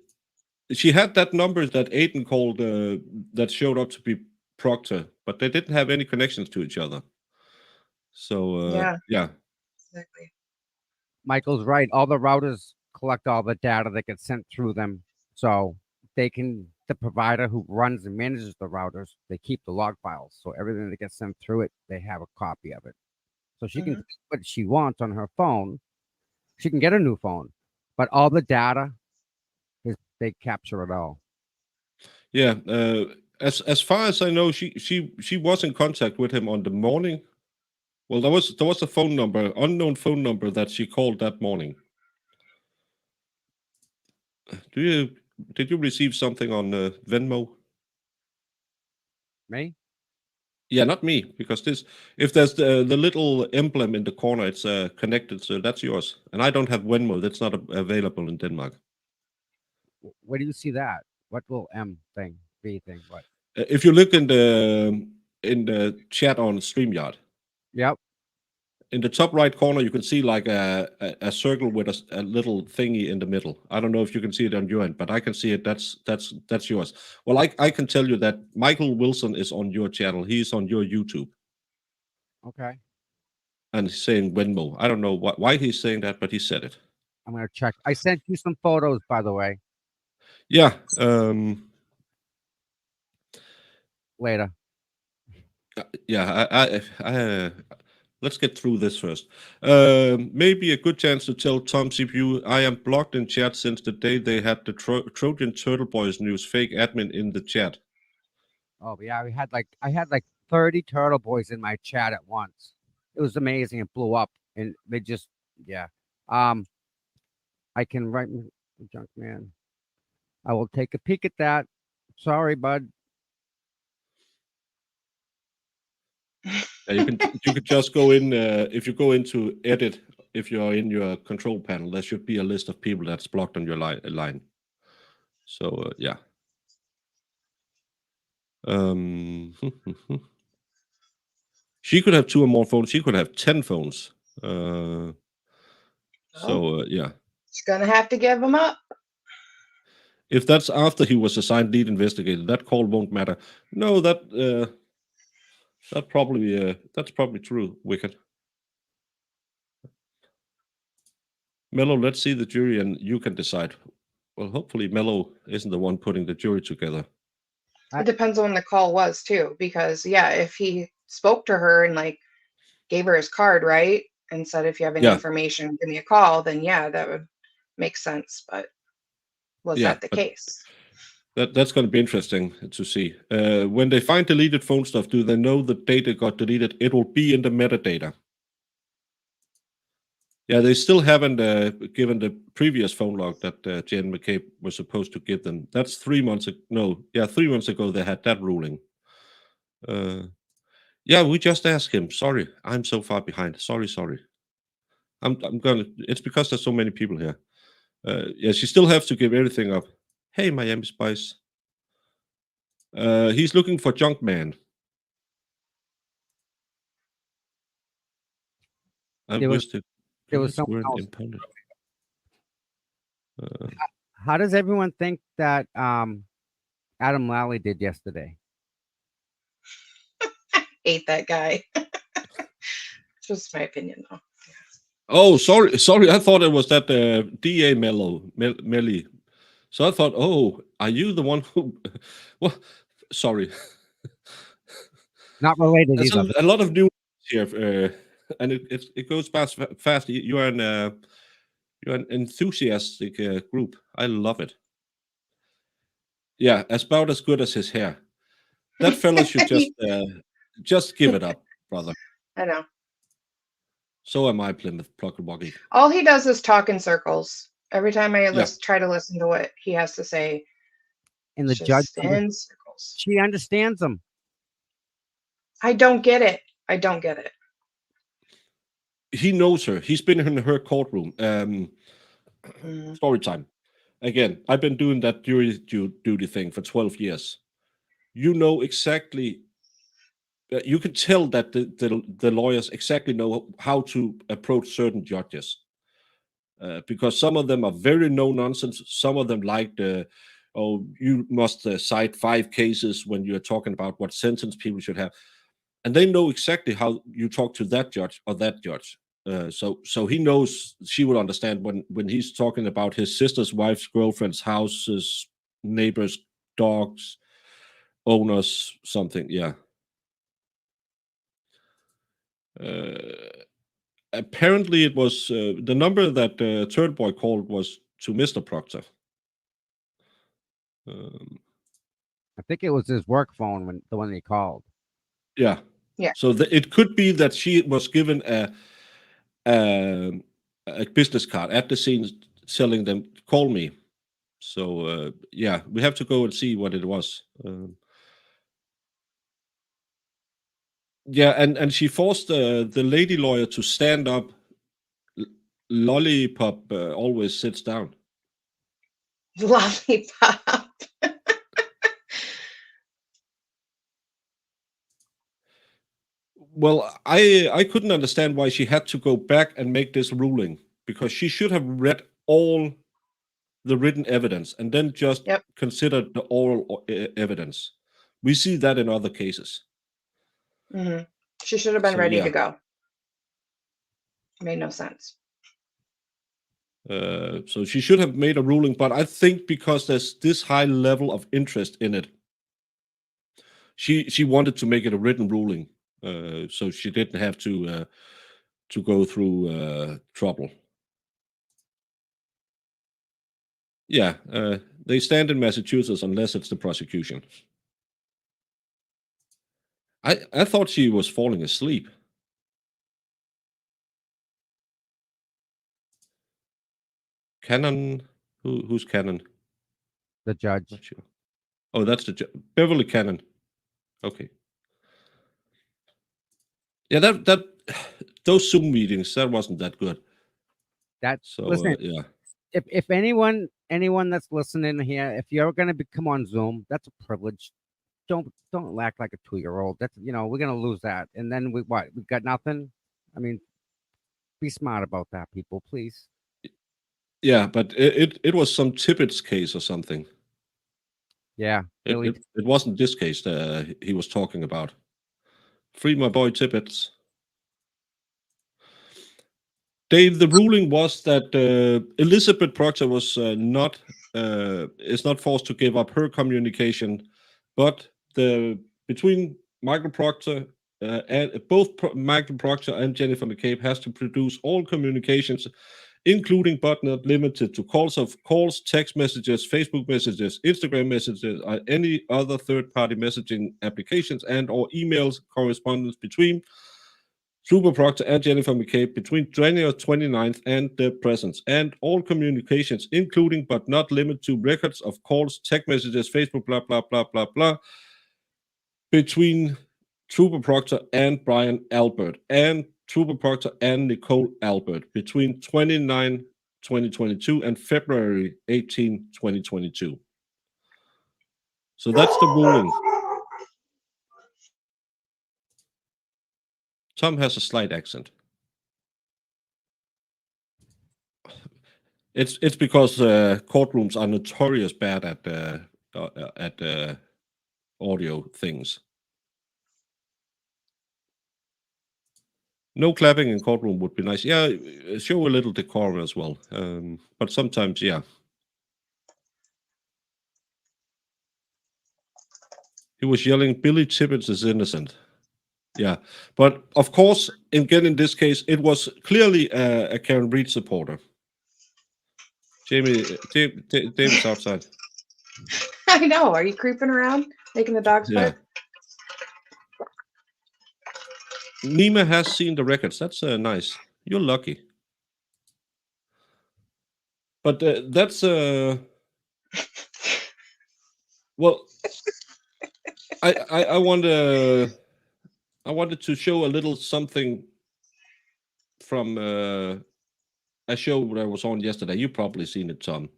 she had that number that Aiden called that showed up to be Proctor, but they didn't have any connections to each other. So, yeah. Exactly. Michael's right. All the routers collect all the data that gets sent through them. So the provider who runs and manages the routers, they keep the log files. So everything that gets sent through it, they have a copy of it. So she can do what she wants on her phone. She can get a new phone, but all the data, they capture it all. Yeah. As far as I know, she was in contact with him on the morning. Well, there was a phone number, unknown phone number, that she called that morning. Did you receive something on Venmo? Me? Yeah, not me, because if there's the little emblem in the corner, it's connected, so that's yours. And I don't have Venmo; that's not available in Denmark. Where do you see that? What little M thing, V thing? What? If you look in the chat on StreamYard. Yep. In the top right corner, you can see like a circle with a little thingy in the middle. I don't know if you can see it on your end, but I can see it. That's yours. Well, I can tell you that Michael Wilson is on your channel. He's on your YouTube. Okay. And he's saying Venmo. I don't know why he's saying that, but he said it. I'm gonna check. I sent you some photos, by the way. Yeah. Later. Yeah. I let's get through this first. Maybe a good chance to tell Tom CPU I am blocked in chat since the day they had the Trojan Turtle Boys news fake admin in the chat. Oh yeah, I had like 30 Turtle Boys in my chat at once. It was amazing. It blew up, and they just I can write junk man. I will take a peek at that. Sorry, bud. You could just go in if you go into edit. If you're in your control panel, there should be a list of people that's blocked on your line. So yeah. She could have 2 or more phones. She could have 10 phones. Well, Yeah. she's gonna have to give them up. If that's after he was assigned lead investigator, that call won't matter. No, that's probably true, Wicked. Mello, let's see the jury and you can decide. Well, hopefully Mello isn't the one putting the jury together. It depends on when the call was too, because yeah, if he spoke to her and like gave her his card, right, and said if you have any Yeah. information, give me a call, then yeah, that would make sense. But was Yeah, that the but case? that's going to be interesting to see. When they find deleted phone stuff, do they know the data got deleted? It will be in the metadata. Yeah, they still haven't given the previous phone log that Jen McCabe was supposed to give them. That's 3 months ago. No, yeah, 3 months ago they had that ruling. Yeah, we just asked him. Sorry, I'm so far behind. Sorry. I'm gonna. It's because there's so many people here. Yeah, she still has to give everything up. Hey, Miami Spice. He's looking for Junk Man. I There was- wish the there was bullets someone weren't else. impounded. How does everyone think that Adam Lally did yesterday? Hate that guy. Just my opinion, though. Oh, sorry. I thought it was that DA Melly. So I thought, oh, are you the one who? Well, sorry. Not related There's either. a lot of news here, and it goes fast. You're an enthusiastic group. I love it. Yeah, about as good as his hair. That fella should just give it up, brother. I know. So am I, Plymouth Pluckaboggy. All he does is talk in circles. Every time I Yeah. try to listen to what he has to say, And the it's judge, just in circles. she understands him. I don't get it. I don't get it. He knows her. He's been in her courtroom. Story time. Again, I've been doing that jury duty thing for 12 years. You know exactly. You can tell that the lawyers exactly know how to approach certain judges. Because some of them are very no nonsense. Some of them like oh, you must cite 5 cases when you're talking about what sentence people should have, and they know exactly how you talk to that judge or that judge. So he knows she will understand when he's talking about his sister's wife's girlfriend's houses, neighbors, dogs, owners, something. Yeah. Apparently, it was the number that Third Boy called was to Mr. Proctor. I think it was his work phone when the one he called. Yeah. Yeah. So it could be that she was given a business card at the scene telling them, call me. So, yeah, we have to go and see what it was. Yeah, and she forced the lady lawyer to stand up. Lollipop always sits down. Lollipop. Well, I couldn't understand why she had to go back and make this ruling, because she should have read all the written evidence and then just considered the oral evidence. We see that in other cases. She should have been So, ready yeah. to go. Made no sense. So she should have made a ruling, but I think because there's this high level of interest in it, she wanted to make it a written ruling, so she didn't have to go through trouble. Yeah, they stand in Massachusetts unless it's the prosecution. I thought she was falling asleep. Cannon, who's Cannon? The judge. Not sure. Oh, that's the Beverly Cannon. Okay. Yeah, that those Zoom meetings, that wasn't that good. So Listen, yeah. If anyone that's listening here, if you're going to come on Zoom, that's a privilege. don't act like a 2-year-old. That's we're gonna lose that. And then we've got nothing. I mean, be smart about that, people, please. Yeah, but it was some Tippett's case or something. Yeah, Billy. It wasn't this case he was talking about. Free my boy Tippett's. Dave, the ruling was that Elizabeth Proctor was not forced to give up her communication, but between Michael Proctor and both Michael Proctor and Jennifer McCabe has to produce all communications, including but not limited to calls, text messages, Facebook messages, Instagram messages, or any other third-party messaging applications and/or emails correspondence between Trooper Proctor and Jennifer McCabe between January 29th and the present, and all communications, including but not limited to records of calls, text messages, Facebook, blah, blah, blah, blah, blah, between Trooper Proctor and Brian Albert, and Trooper Proctor and Nicole Albert between 2022 and February 18, 2022. So that's the ruling. Tom has a slight accent. It's because courtrooms are notorious bad at audio things. No clapping in courtroom would be nice. Yeah, show a little decorum as well. But sometimes, yeah. He was yelling, "Billy Tippett is innocent." Yeah, but of course, again in this case, it was clearly a Karen Reed supporter. David's outside. I know. Are you creeping around, making the dogs bark? Nima has seen the records. That's nice. You're lucky. But that's well. I wanted to show a little something from a show that was on yesterday. You've probably seen it, Tom.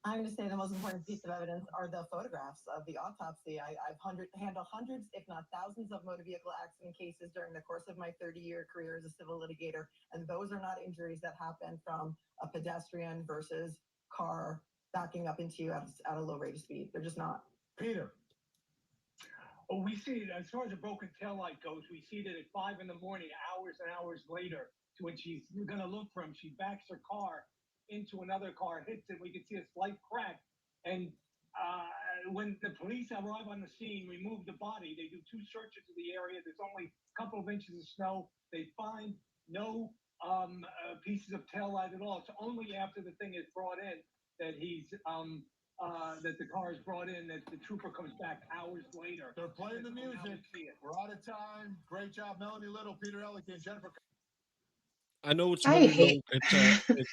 I'm going to say the most important piece of evidence are the photographs of the autopsy. I've handled hundreds, if not thousands, of motor vehicle accident cases during the course of my 30-year career as a civil litigator, and those are not injuries that happen from a pedestrian versus car backing up into you at a low rate of speed. They're just not. Peter. Oh, we see it as far as a broken taillight goes. We see that at 5 in the morning, hours and hours later, to when she's going to look for him, she backs her car into another car, hits it. We can see a slight crack. And when the police arrive on the scene, remove the body, they do 2 searches of the area. There's only a couple of inches of snow. They find no pieces of taillight at all. It's only after the thing is brought in that that the car is brought in, that the trooper comes back hours later. They're playing the music. We're out of time. Great job, Melanie Little, Peter Elliott, Jennifer. I know it's very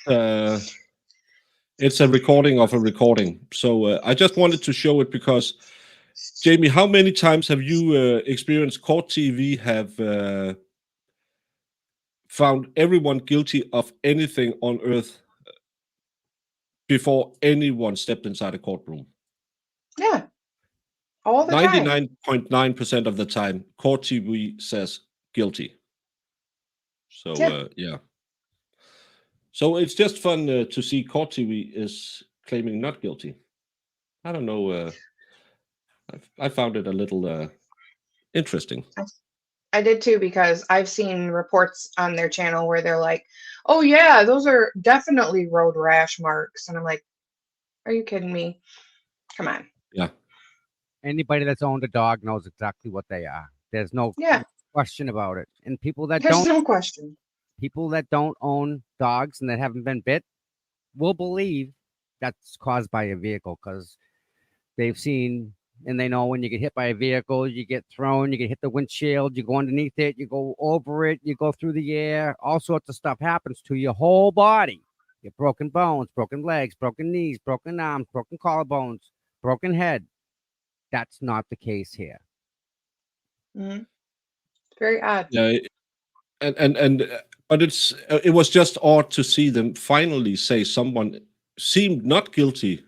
long. It's a recording of a recording. So I just wanted to show it because, Jamie, how many times have you experienced court TV have found everyone guilty of anything on earth before anyone stepped inside a courtroom? Yeah. All the time. 99.9% of the time, court TV says guilty. So, yeah. So it's just fun to see court TV is claiming not guilty. I don't know. I found it a little interesting. I did too, because I've seen reports on their channel where they're like, "Oh yeah, those are definitely road rash marks," and I'm like, "Are you kidding me? Come on." Yeah. Anybody that's owned a dog knows exactly what they are. There's no question about it. And people that There's no question. People that don't own dogs and that haven't been bit will believe that's caused by a vehicle, because they've seen and they know when you get hit by a vehicle, you get thrown, you get hit the windshield, you go underneath it, you go over it, you go through the air, all sorts of stuff happens to your whole body. You get broken bones, broken legs, broken knees, broken arms, broken collarbones, broken head. That's not the case here. Mm-hmm. Very odd. Yeah, but it was just odd to see them finally say someone seemed not guilty,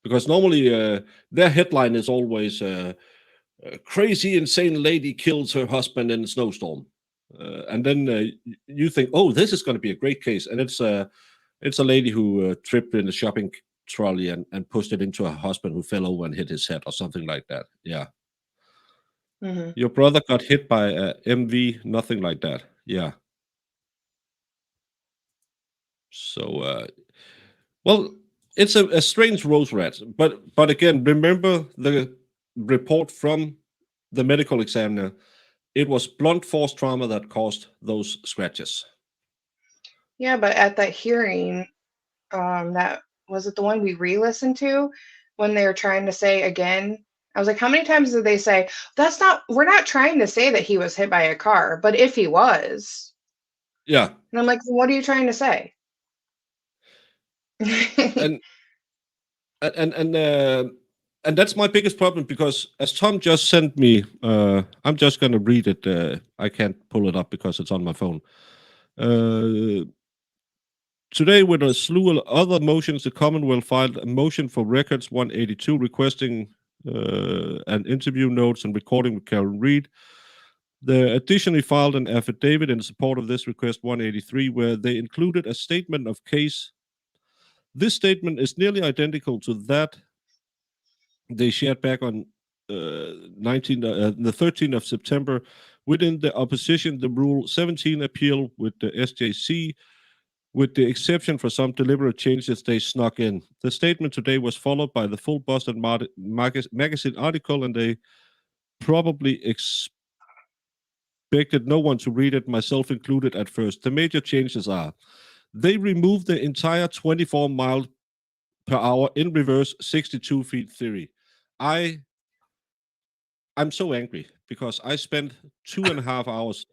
because normally their headline is always crazy insane lady kills her husband in a snowstorm, and then you think, oh, this is going to be a great case, and it's a lady who tripped in a shopping trolley and pushed it into her husband, who fell over and hit his head or something like that. Yeah. Mhm. Your brother got hit by a MV, nothing like that. Yeah. So well, it's a strange rose rat, but again, remember the report from the medical examiner. It was blunt force trauma that caused those scratches. Yeah, but at that hearing, that was it the one we re-listened to when they were trying to say again. I was like, how many times did they say we're not trying to say that he was hit by a car, but if he was. Yeah. And I'm like, what are you trying to say? And and that's my biggest problem, because as Tom just sent me, I'm just going to read it. I can't pull it up because it's on my phone. Today, with a slew of other motions, the Commonwealth filed a motion for Records 182 requesting an interview notes and recording with Karen Reed. They additionally filed an affidavit in support of this request 183, where they included a statement of case. This statement is nearly identical to that they shared back on the 13th of September within the opposition the Rule 17 appeal with the SJC, with the exception for some deliberate changes they snuck in. The statement today was followed by the full Boston Magazine article, and they probably expected no one to read it, myself included at first. The major changes are: they removed the entire 24 miles per hour in reverse 62 feet theory. I'm so angry because I spent 2.5 hours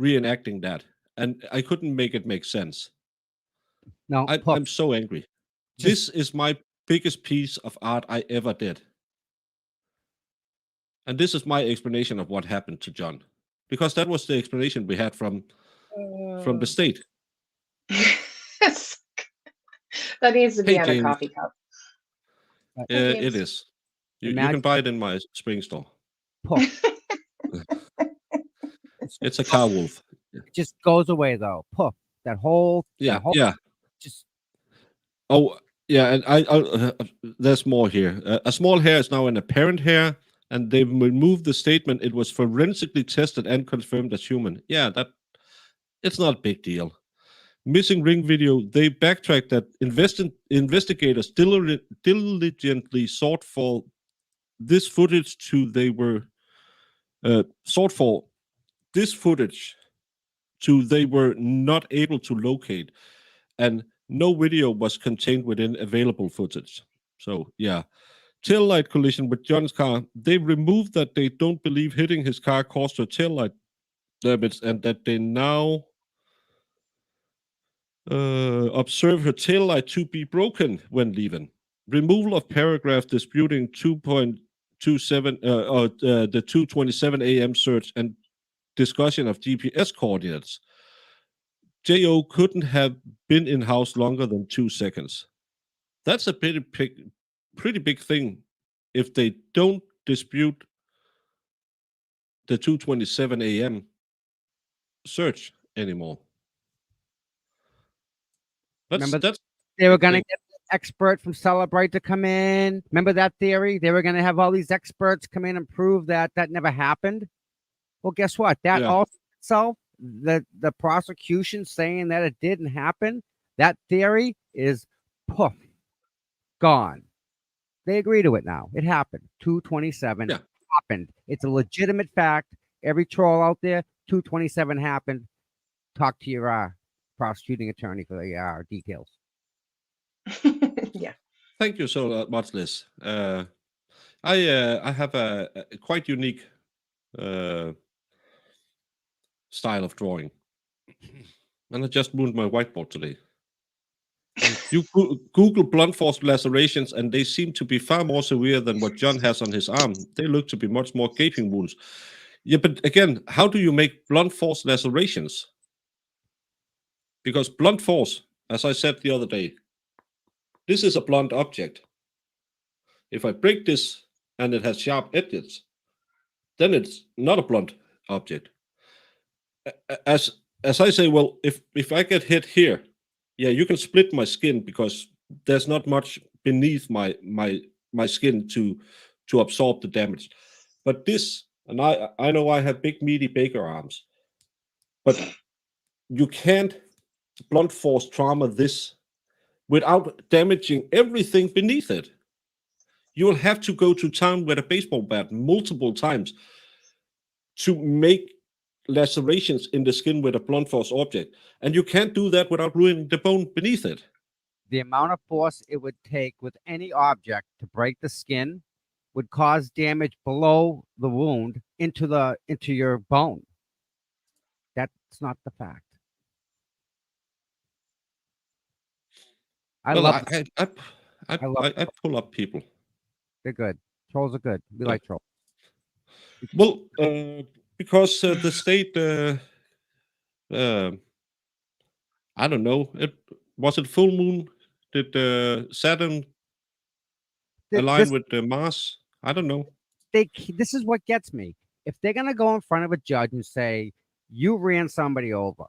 reenacting that, and I couldn't make it make sense. No, I'm so angry. This is my biggest piece of art I ever did. And this is my explanation of what happened to John, because that was the explanation we had from the state. That needs to be Hey, on a James. coffee cup. It is. You can buy it in my spring store. It's a car wolf. It just goes away though. Poof. That whole Yeah. Just Oh, yeah, and there's more here. A small hair is now an apparent hair, and they've removed the statement it was forensically tested and confirmed as human. Yeah, it's not a big deal. Missing ring video, they backtracked that investigators diligently sought for this footage they were not able to locate, and no video was contained within available footage. So yeah, tail light collision with John's car. They removed that they don't believe hitting his car caused her tail light damage, and that they now observe her tail light to be broken when leaving. Removal of paragraph disputing 2.27 the 2:27 a.m. search and discussion of GPS coordinates. Jo couldn't have been in house longer than 2 seconds. That's a pretty big thing if they don't dispute the 2:27 a.m. search anymore. That's they were going to get an expert from Celebrate to come in. Remember that theory? They were going to have all these experts come in and prove that never happened. Well, guess what? That also itself, the prosecution saying that it didn't happen, that theory is poof, gone. They agree to it now. It happened. 227 happened. It's a legitimate fact. Every troll out there, 227 happened. Talk to your prosecuting attorney for the details. Yeah. Thank you so much, Liz. I have a quite unique style of drawing, and I just moved my whiteboard today. You Google blunt force lacerations, and they seem to be far more severe than what John has on his arm. They look to be much more gaping wounds. Yeah, but again, how do you make blunt force lacerations? Because blunt force, as I said the other day, this is a blunt object. If I break this and it has sharp edges, then it's not a blunt object. As I say, well, if I get hit here, yeah, you can split my skin because there's not much beneath my skin to absorb the damage. But this, and I know I have big meaty baker arms, but you can't blunt force trauma this without damaging everything beneath it. You will have to go to town with a baseball bat multiple times to make lacerations in the skin with a blunt force object. And you can't do that without ruining the bone beneath it. The amount of force it would take with any object to break the skin would cause damage below the wound into your bone. That's not the fact. I Well, love I pull up people. they're good. Trolls are good. We like trolls. Well, because the state, I don't know, was it full moon? Did Saturn align with Mars? I don't know. This is what gets me. If they're gonna go in front of a judge and say you ran somebody over,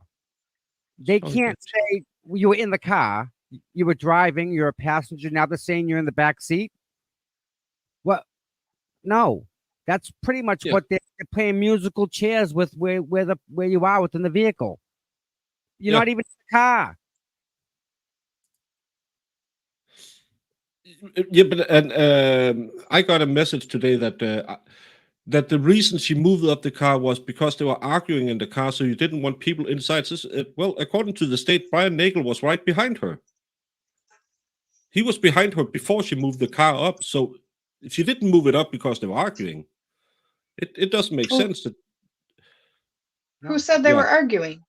they can't say you were in the car, you were driving, you're a passenger. Now they're saying you're in the back seat. Well, no, that's pretty much what they're playing musical chairs with where you are within the vehicle. You're not even in the car. Yeah, but and I got a message today that the reason she moved up the car was because they were arguing in the car, so you didn't want people inside. Well, according to the state, Brian Nagel was right behind her. He was behind her before she moved the car up, so she didn't move it up because they were arguing. It doesn't make sense. Who said they were arguing?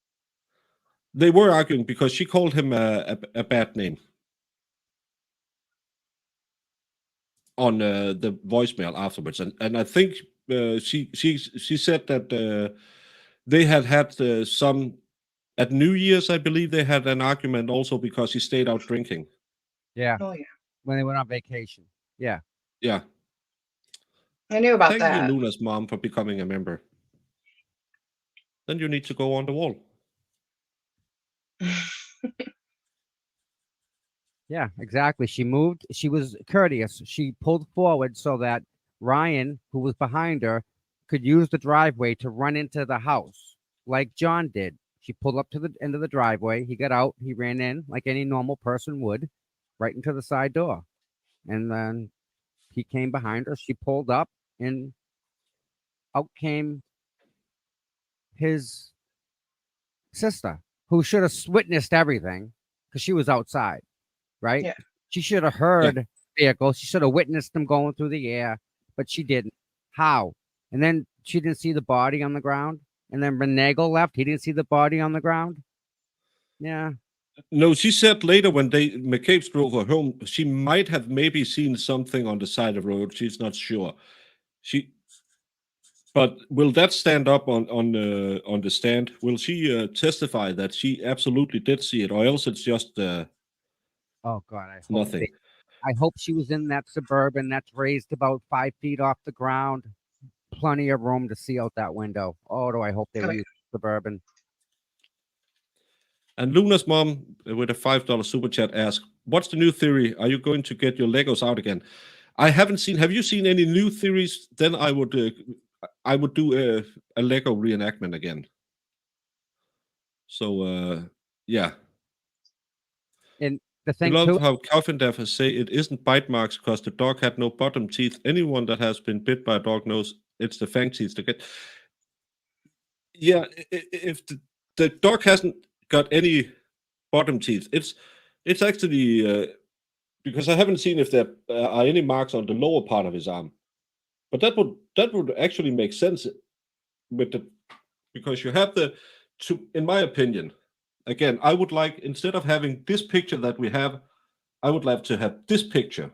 They were arguing because she called him a bad name on the voicemail afterwards, and I think she said that they had some at New Year's. I believe they had an argument also because he stayed out drinking. Yeah. Oh yeah. When they went on vacation. Yeah. Yeah. I knew about Thank that. you, Luna's mom, for becoming a member. Then you need to go on the wall. Yeah, exactly. She moved. She was courteous. She pulled forward so that Ryan, who was behind her, could use the driveway to run into the house like John did. She pulled up to the end of the driveway. He got out. He ran in like any normal person would, right into the side door. And then he came behind her. She pulled up, and out came his sister, who should have witnessed everything because she was outside, right? Yeah. She should have heard the vehicle. She should have witnessed them going through the air, but she didn't. How? And then she didn't see the body on the ground. And then when Nagel left, he didn't see the body on the ground. Yeah. No, she said later when McCabe drove her home, she might have maybe seen something on the side of the road. She's not sure. But will that stand up on the stand? Will she testify that she absolutely did see it, or else it's just oh God, I hope nothing? I hope she was in that Suburban that's raised about 5 feet off the ground. Plenty of room to see out that window. Oh, do I hope they were using Suburban. And Luna's mom, with a $5 super chat, asked, "What's the new theory? Are you going to get your Legos out again?" I haven't seen. Have you seen any new theories? Then I would do a Lego reenactment again. So yeah. And the thing I love too, how Coffin say it isn't bite marks because the dog had no bottom teeth. Anyone that has been bit by a dog knows it's the fang teeth to get. Yeah, if the dog hasn't got any bottom teeth, it's actually because I haven't seen if there are any marks on the lower part of his arm. But that would actually make sense with because you have in my opinion, again, I would like, instead of having this picture that we have, I would like to have this picture.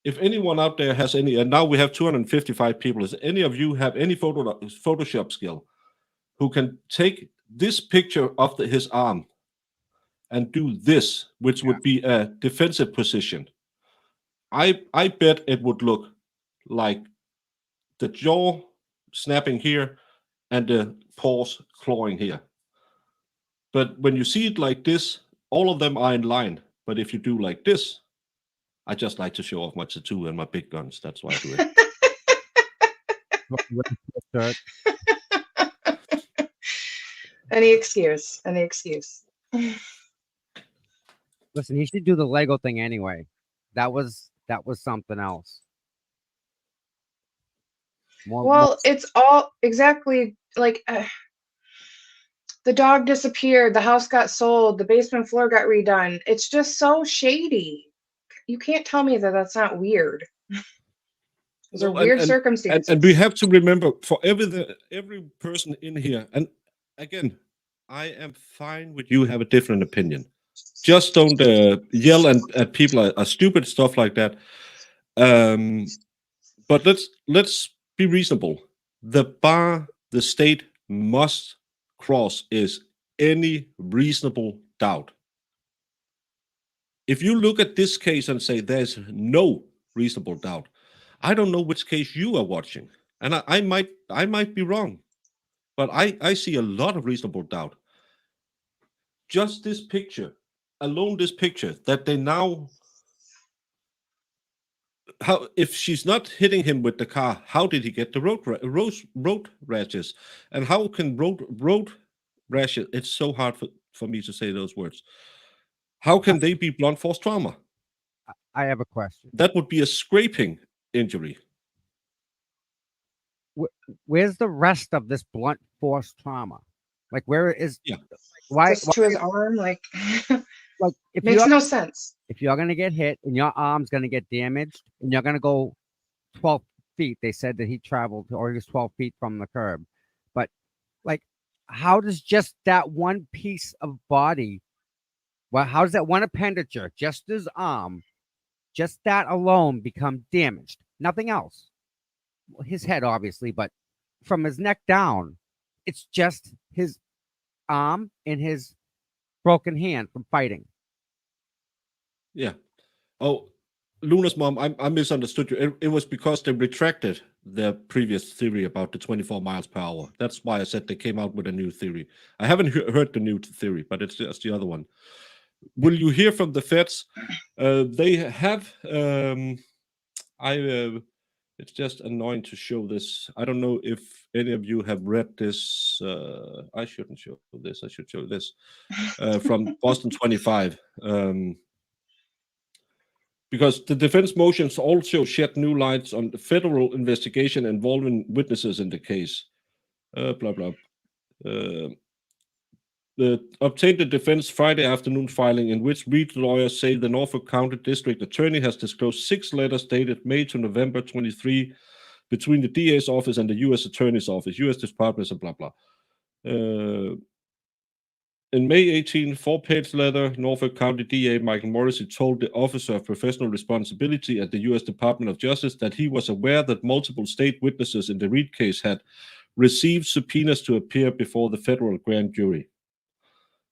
If anyone out there has any, and now we have 255 people, does any of you have any Photoshop skill who can take this picture of his arm and do this, which would be a defensive position, I bet it would look like the jaw snapping here and the paws clawing here. But when you see it like this, all of them are in line. But if you do like this, I just like to show off my tattoo and my big guns. That's why I do it. Shirt. Any excuse. Any excuse. Listen, he should do the Lego thing anyway. That was something else. More, Well, it's all exactly like the dog disappeared, the house got sold, the basement floor got redone. It's just so shady. You can't tell me that that's not weird. Those are No, weird circumstances. and we have to remember for every person in here, and again, I am fine with you have a different opinion. Just don't yell at people are stupid, stuff like that. But let's be reasonable. The bar the state must cross is any reasonable doubt. If you look at this case and say there's no reasonable doubt, I don't know which case you are watching, and I might be wrong, but I see a lot of reasonable doubt. Just this picture, alone this picture, that they now, how if she's not hitting him with the car, how did he get the road rashes, and how can road rashes? It's so hard for me to say those words. How can they be blunt force trauma? I have a question. That would be a scraping injury. Where's the rest of this blunt force trauma? Like, where is? Yeah. Why? Just to his arm, like Like, if makes you're no sense. if you're gonna get hit and your arm's gonna get damaged and you're gonna go 12 feet, they said that he traveled or he was 12 feet from the curb, but like, how does just that one piece of body? Well, how does that one appendage, just his arm, just that alone, become damaged? Nothing else. Well, his head, obviously, but from his neck down, it's just his arm and his broken hand from fighting. Yeah. Oh, Luna's mom, I misunderstood you. It was because they retracted their previous theory about the 24 miles per hour. That's why I said they came out with a new theory. I haven't heard the new theory, but it's just the other one. Will you hear from the feds? They have. It's just annoying to show this. I don't know if any of you have read this. I shouldn't show this. I should show this from Boston 25. Because the defense motions also shed new lights on the federal investigation involving witnesses in the case. Blah, blah. Obtained the defense Friday afternoon filing in which Reed lawyers say the Norfolk County District Attorney has disclosed 6 letters dated May to November 23 between the DA's office and the U.S. Attorney's Office, U.S. Department, and blah, blah. In May 18, 4-page letter, Norfolk County DA Michael Morrissey told the Officer of Professional Responsibility at the U.S. Department of Justice that he was aware that multiple state witnesses in the Reed case had received subpoenas to appear before the federal grand jury.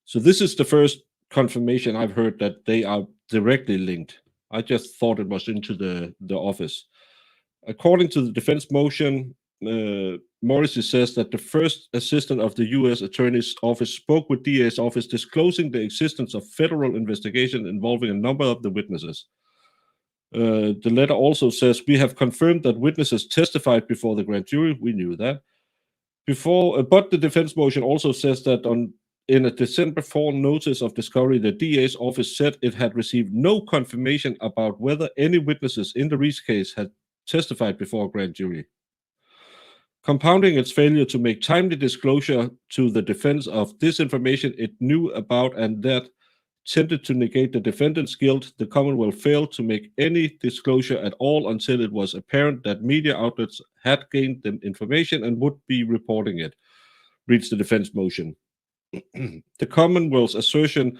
So this is the first confirmation I've heard that they are directly linked. I just thought it was into the office. According to the defense motion, Morrissey says that the first assistant of the U.S. Attorney's Office spoke with DA's office disclosing the existence of federal investigation involving a number of the witnesses. The letter also says, we have confirmed that witnesses testified before the grand jury. We knew that. But the defense motion also says that in a December 4 notice of discovery, the DA's office said it had received no confirmation about whether any witnesses in the Reese case had testified before a grand jury. Compounding its failure to make timely disclosure to the defense of this information it knew about and that tended to negate the defendant's guilt, the Commonwealth failed to make any disclosure at all until it was apparent that media outlets had gained the information and would be reporting it, reads the defense motion. The Commonwealth's assertion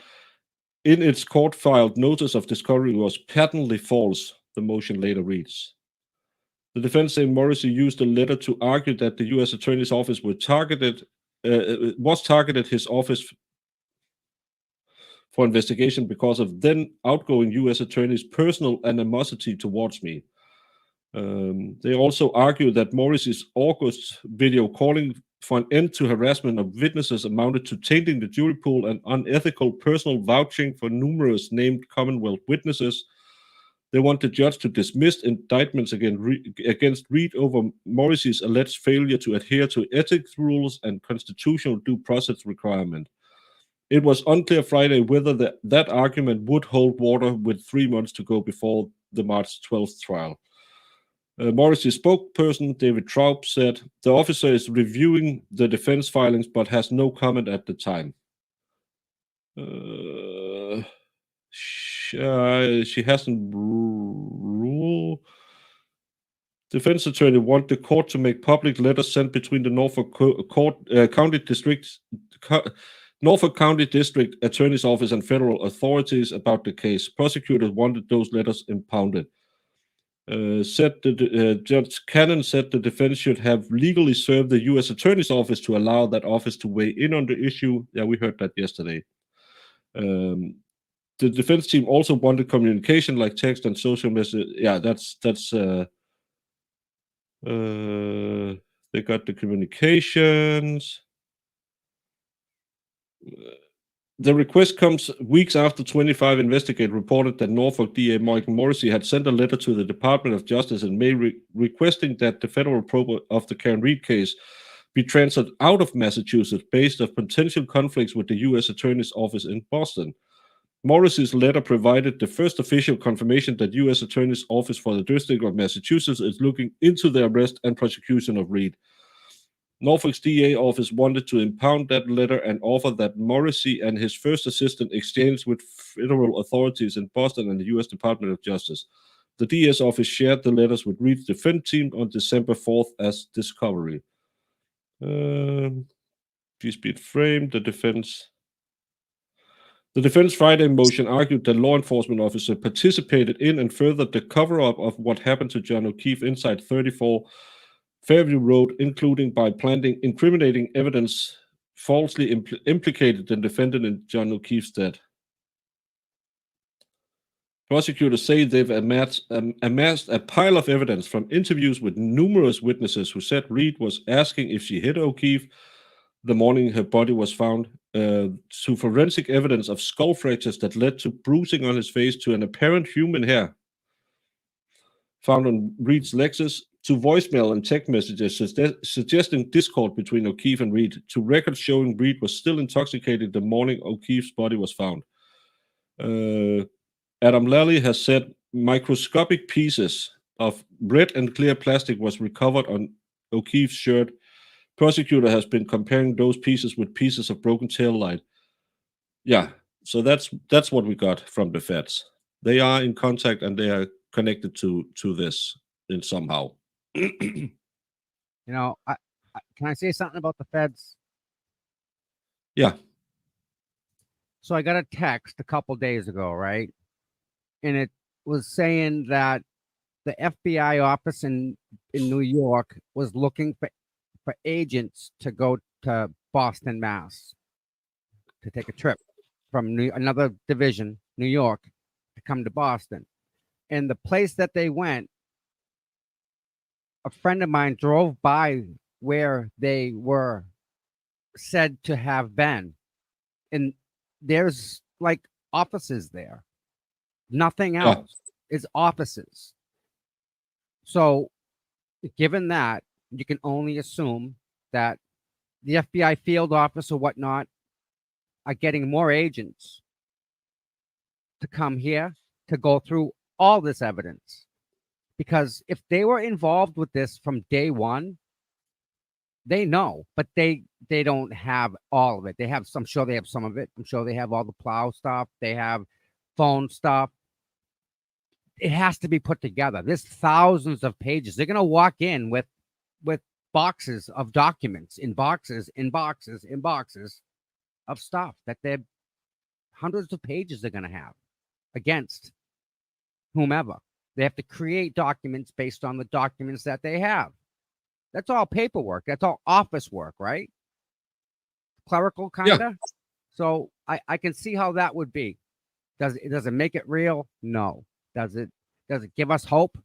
in its court-filed notice of discovery was patently false, the motion later reads. The defense saying Morrissey used the letter to argue that the U.S. Attorney's Office was targeted his office for investigation because of then outgoing U.S. attorney's personal animosity towards me. They also argue that Morrissey's August video calling for an end to harassment of witnesses amounted to tainting the jury pool and unethical personal vouching for numerous named Commonwealth witnesses. They want the judge to dismiss indictments against Reed over Morrissey's alleged failure to adhere to ethics rules and constitutional due process requirement. It was unclear Friday whether that argument would hold water with 3 months to go before the March 12th trial. Morrissey's spokesperson, David Traub, said the officer is reviewing the defense filings but has no comment at the time. She hasn't ruled. Defense attorney want the court to make public letters sent between the Norfolk County District Attorney's Office and federal authorities about the case. Prosecutors wanted those letters impounded. Judge Cannon said the defense should have legally served the U.S. Attorney's Office to allow that office to weigh in on the issue. Yeah, we heard that yesterday. The defense team also wanted communication like text and social message. Yeah, that's they got the communications. The request comes weeks after 25 Investigate reported that Norfolk DA Michael Morrissey had sent a letter to the Department of Justice in May requesting that the federal probe of the Karen Reed case be transferred out of Massachusetts based on potential conflicts with the U.S. Attorney's Office in Boston. Morrissey's letter provided the first official confirmation that U.S. Attorney's Office for the District of Massachusetts is looking into the arrest and prosecution of Reed. Norfolk's DA office wanted to impound that letter and offer that Morrissey and his first assistant exchanged with federal authorities in Boston and the U.S. Department of Justice. The DA's office shared the letters with Reed's defense team on December 4th as discovery. Please be framed. The defense Friday motion argued that law enforcement officer participated in and furthered the cover-up of what happened to John O'Keefe inside 34 Fairview Road, including by planting incriminating evidence falsely implicated the defendant in John O'Keefe's death. Prosecutors say they've amassed a pile of evidence from interviews with numerous witnesses who said Reed was asking if she hit O'Keefe the morning her body was found, to forensic evidence of skull fractures that led to bruising on his face, to an apparent human hair found on Reed's Lexus, to voicemail and text messages suggesting discord between O'Keefe and Reed, to records showing Reed was still intoxicated the morning O'Keefe's body was found. Adam Lally has said microscopic pieces of red and clear plastic was recovered on O'Keefe's shirt. Prosecutor has been comparing those pieces with pieces of broken tail light. Yeah, so that's what we got from the feds. They are in contact and they are connected to this in somehow. You know, can I say something about the feds? Yeah. So I got a text a couple days ago, right? And it was saying that the FBI office in New York was looking for agents to go to Boston, Mass, to take a trip from another division, New York, to come to Boston. And the place that they went, a friend of mine drove by where they were said to have been. And there's like offices there. Nothing else. It's offices. So given that, you can only assume that the FBI field office or whatnot are getting more agents to come here to go through all this evidence. Because if they were involved with this from day one, they know, but they don't have all of it. They have some, I'm sure they have some of it. I'm sure they have all the plow stuff. They have phone stuff. It has to be put together. There's thousands of pages. They're going to walk in with boxes of documents, in boxes of stuff that they're hundreds of pages they're going to have against whomever. They have to create documents based on the documents that they have. That's all paperwork. That's all office work, right? Clerical kind of. So I can see how that would be. Does it make it real? No. Does it give us hope?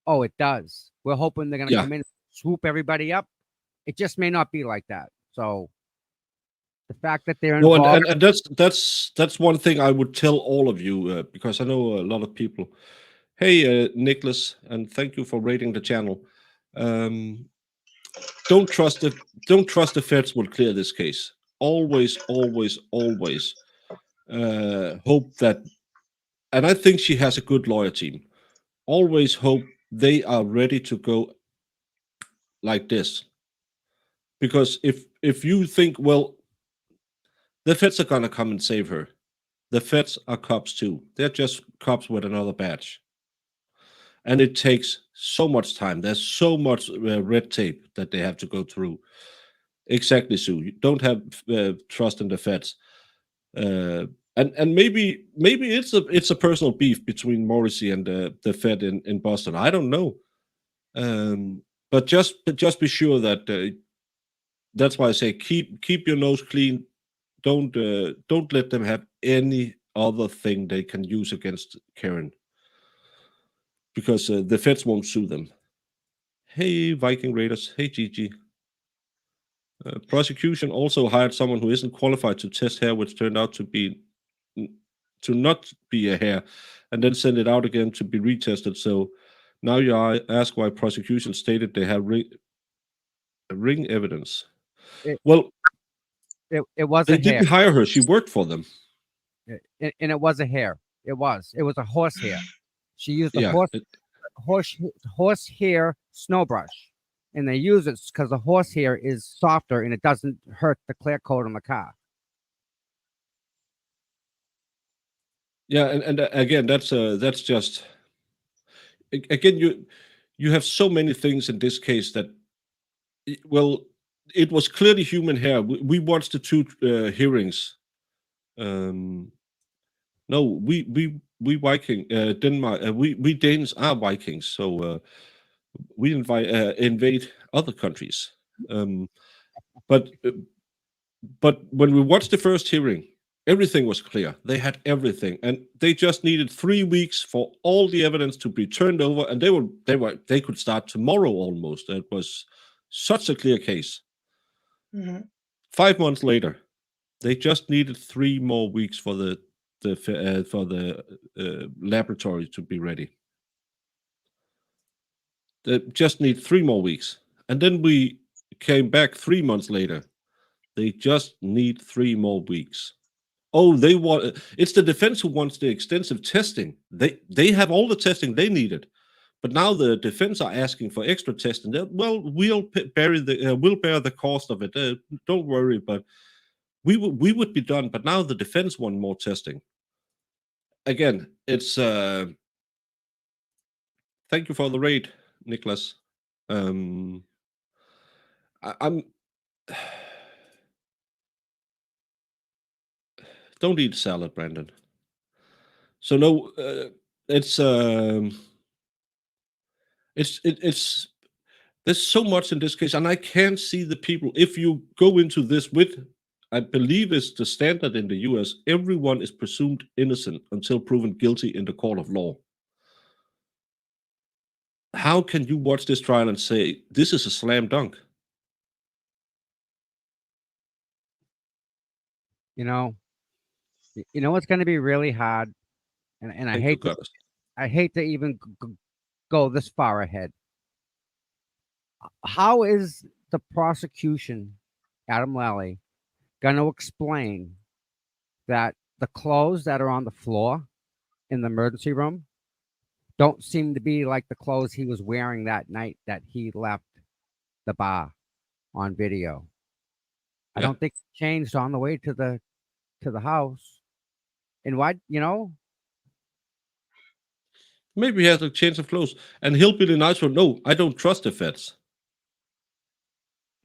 Oh, it does. We're hoping they're gonna Yeah. come in, swoop everybody up. It just may not be like that. So the fact that they're No, involved, and that's one thing I would tell all of you, because I know a lot of people. Hey, Nicholas, and thank you for rating the channel. Um, don't trust the feds will clear this case. Always, always, always hope that, and I think she has a good lawyer team. Always hope they are ready to go like this, because if you think, well, the feds are gonna come and save her, the feds are cops too. They're just cops with another badge, and it takes so much time. There's so much red tape that they have to go through. Exactly, Sue. You don't have trust in the feds, and maybe it's a personal beef between Morrissey and the Fed in Boston. I don't know, but just be sure that that's why I say keep your nose clean. Don't let them have any other thing they can use against Karen, because the feds won't sue them. Hey, Viking Raiders. Hey, Gigi. Prosecution also hired someone who isn't qualified to test hair, which turned out to not be a hair, and then send it out again to be retested. So now you ask why prosecution stated they have ring evidence. it, Well, it was they a hair, didn't hire her; she worked for them. and it was a hair. It was a horse hair. She used a Yeah, horse hair snow brush, and they use it because the horse hair is softer and it doesn't hurt the clear coat on the car. yeah, and again, that's just again you have so many things in this case that, well, it was clearly human hair. We watched the two hearings. Um, no, we Viking Denmark. We Danes are Vikings, so we invade other countries. Um, but but when we watched the first hearing, everything was clear. They had everything, and they just needed 3 weeks for all the evidence to be turned over, and they could start tomorrow almost. It was such a clear case. Hmm. 5 months later, they just needed 3 more weeks for the laboratory to be ready. They just need 3 more weeks, and then we came back 3 months later. They just need 3 more weeks. Oh, they want it's the defense who wants the extensive testing. They have all the testing they needed, but now the defense are asking for extra testing. Well, we'll bear the cost of it. Don't worry, but we would be done. But now the defense want more testing. Again, it's thank you for the raid, Nicholas. I'm don't eat salad, Brandon. So no, it's there's so much in this case, and I can't see the people. If you go into this with, I believe it's the standard in the US, everyone is presumed innocent until proven guilty in the court of law. How can you watch this trial and say this is a slam dunk? You know, what's going to be really hard, and Thank you, Goddess. I hate to even go this far ahead. How is the prosecution, Adam Lally, going to explain that the clothes that are on the floor in the emergency room don't seem to be like the clothes he was wearing that night that he left the bar on video? I Yeah. don't think he changed on the way to the house. And why, Maybe he has a change of clothes, and Hillbilly Nights will no. I don't trust the feds.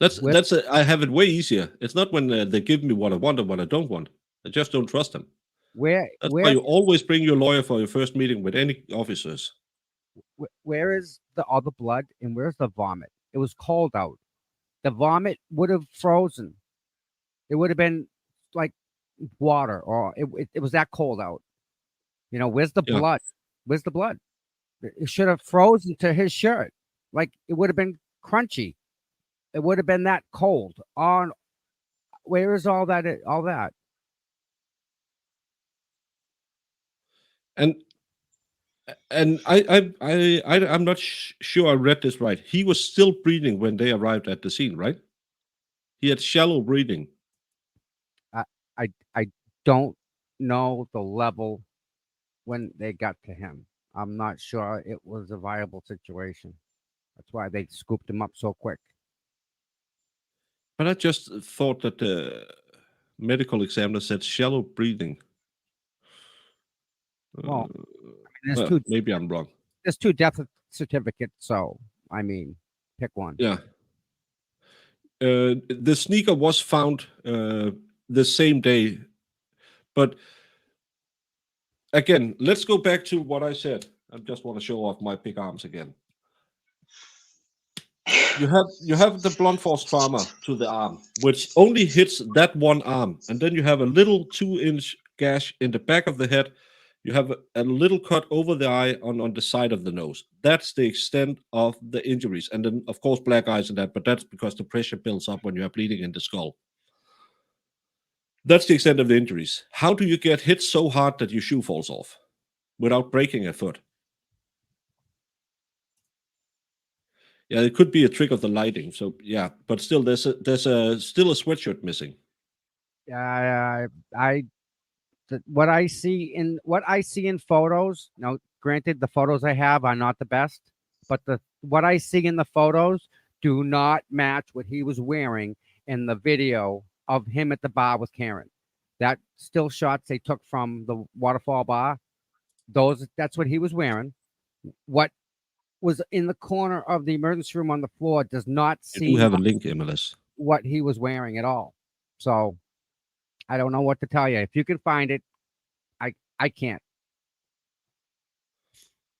with I have it way easier. It's not when they give me what I want and what I don't want. I just don't trust them. where That's why you always bring your lawyer for your first meeting with any officers. where is all the blood and where's the vomit? It was cold out. The vomit would have frozen. It would have been like water, or it was that cold out. You know, where's the Yeah. blood? Where's the blood? It should have frozen to his shirt. Like it would have been crunchy. It would have been that cold. On where is all that? All that. And I'm not sure I read this right. He was still breathing when they arrived at the scene, right? He had shallow breathing. I don't know the level when they got to him. I'm not sure it was a viable situation. That's why they scooped him up so quick. But I just thought that the medical examiner said shallow breathing. Well, there's Well, two. maybe I'm wrong. There's two death certificates. So I mean, pick one. Yeah. The sneaker was found the same day, but again, let's go back to what I said. I just want to show off my big arms again. You have the blunt force trauma to the arm, which only hits that one arm, and then you have a little 2-inch gash in the back of the head. You have a little cut over the eye on the side of the nose. That's the extent of the injuries, and then of course black eyes and that, but that's because the pressure builds up when you have bleeding in the skull. That's the extent of the injuries. How do you get hit so hard that your shoe falls off without breaking a foot? Yeah, it could be a trick of the lighting. So yeah, but still, there's still a sweatshirt missing. What I see in photos. Now, granted, the photos I have are not the best, but what I see in the photos do not match what he was wearing in the video of him at the bar with Karen. That still shots they took from the waterfall bar. That's what he was wearing. What was in the corner of the emergency room on the floor does not You do seem have a link, MLS. what he was wearing at all. So I don't know what to tell you. If you can find it, I can't.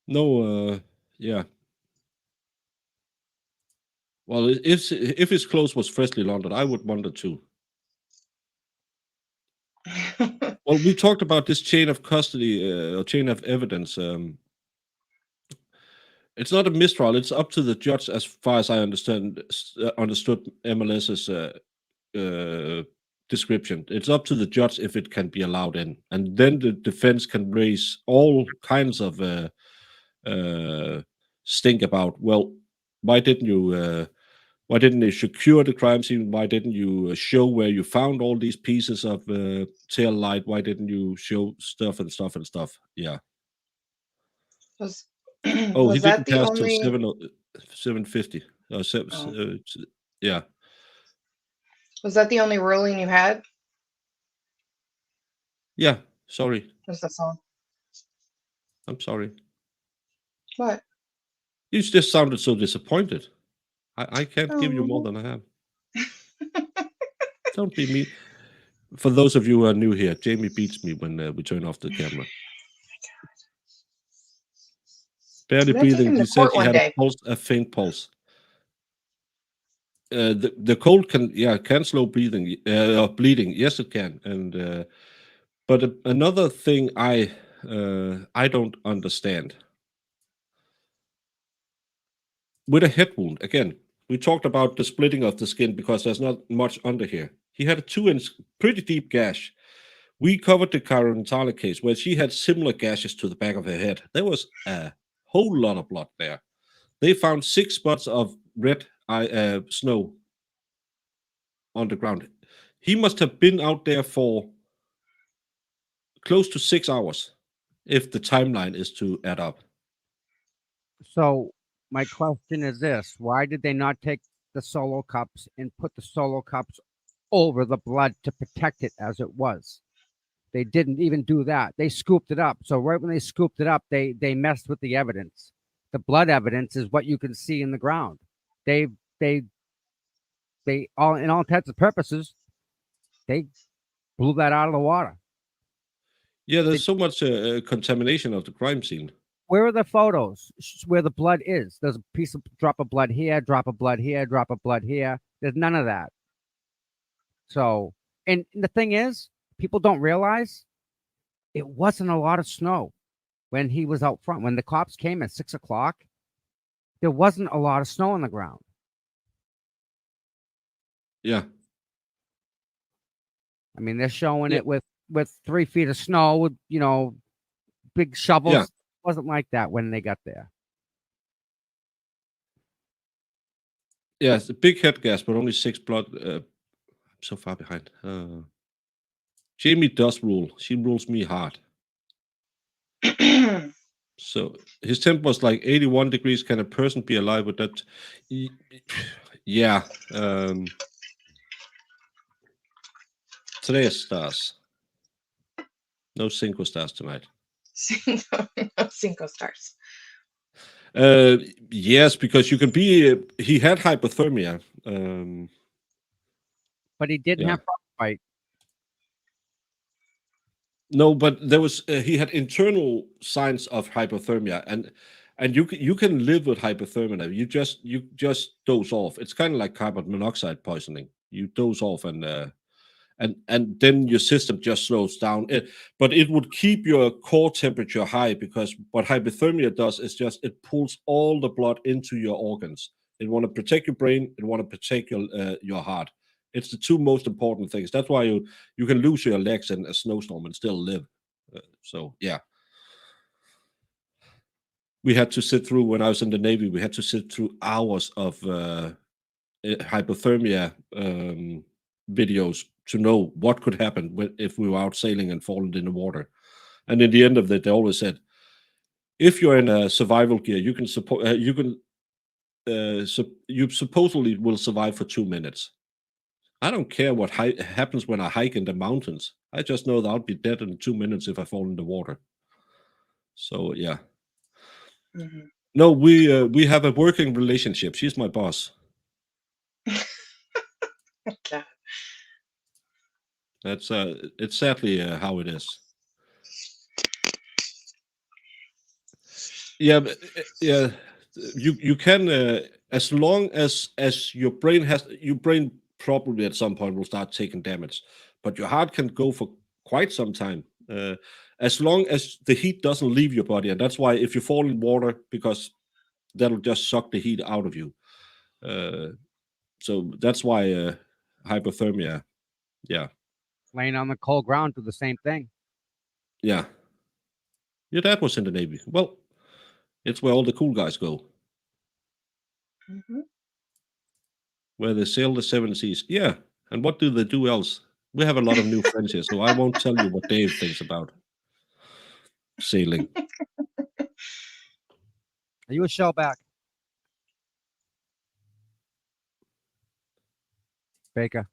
No, yeah. Well, if his clothes was freshly laundered, I would wonder too. Well, we talked about this chain of custody or chain of evidence. It's not a mistrial. It's up to the judge, as far as I understood MLS's description. It's up to the judge if it can be allowed in, and then the defense can raise all kinds of stink about. Well, why didn't you secure the crime scene? Why didn't you show where you found all these pieces of tail light? Why didn't you show stuff? Yeah. Was Oh, he was that didn't the pass till only? 750. Oh. Yeah. Was that the only ruling you had? Yeah. Sorry. Was that all? I'm sorry. What? You just sounded so disappointed. I can't give you more Oh. than I have. Don't be mean. For those of you who are new here, Jamie beats me when we turn off the camera. Barely Maybe I take breathing. him to He said court he one had day. a faint pulse. The cold can slow breathing or bleeding. Yes, it can. And but another thing I don't understand with a head wound. Again, we talked about the splitting of the skin because there's not much under here. He had a 2-inch, pretty deep gash. We covered the Karen Tyler case where she had similar gashes to the back of her head. There was a whole lot of blood there. They found 6 spots of red snow on the ground. He must have been out there for close to 6 hours if the timeline is to add up. So my question is this: why did they not take the solo cups and put the solo cups over the blood to protect it as it was? They didn't even do that. They scooped it up. So right when they scooped it up, they messed with the evidence. The blood evidence is what you can see in the ground. They all, in all intents and purposes, they blew that out of the water. Yeah, there's so much contamination of the crime scene. Where are the photos where the blood is? There's a drop of blood here, drop of blood here, drop of blood here. There's none of that. So, and the thing is, people don't realize it wasn't a lot of snow when he was out front. When the cops came at 6 o'clock, there wasn't a lot of snow on the ground. Yeah. I mean, they're showing Yeah. it with 3 feet of snow with, big shovels. Yeah. It wasn't like that when they got there. Yeah, it's a big head gas, but only 6 blood. I'm so far behind. Jamie does rule. She rules me hard. So his temp was like 81 degrees. Can a person be alive with that? Yeah. Today is stars. No Cinco stars tonight. No 5 stars. Yes, because you can be. He had hypothermia. But he didn't Yeah. have frostbite. No, but there was he had internal signs of hypothermia, and you can live with hypothermia. You just doze off. It's kind of like carbon monoxide poisoning. You doze off, and then your system just slows down. But it would keep your core temperature high, because what hypothermia does is just it pulls all the blood into your organs. It want to protect your brain. It want to protect your heart. It's the two most important things. That's why you can lose your legs in a snowstorm and still live. So yeah, we had to sit through, when I was in the Navy, we had to sit through hours of hypothermia videos to know what could happen if we were out sailing and fallen in the water. And in the end of it, they always said, if you're in a survival gear, you supposedly will survive for 2 minutes. I don't care what happens when I hike in the mountains. I just know that I'll be dead in 2 minutes if I fall in the water. So yeah. Mhm. No, we have a working relationship. She's my boss. Okay. That's it's sadly how it is. Yeah, yeah. You can as long as your brain probably at some point will start taking damage, but your heart can go for quite some time. As long as the heat doesn't leave your body, and that's why if you fall in water, because that'll just suck the heat out of you. So that's why hypothermia. Yeah, Laying on the cold ground do the same thing. yeah. Your dad was in the Navy. Well, it's where all the cool guys go, Mhm. where they sail the 7 seas. Yeah, and what do they do else? We have a lot of new friends here, so I won't tell you what Dave thinks about sailing. Are you a shellback? Baker,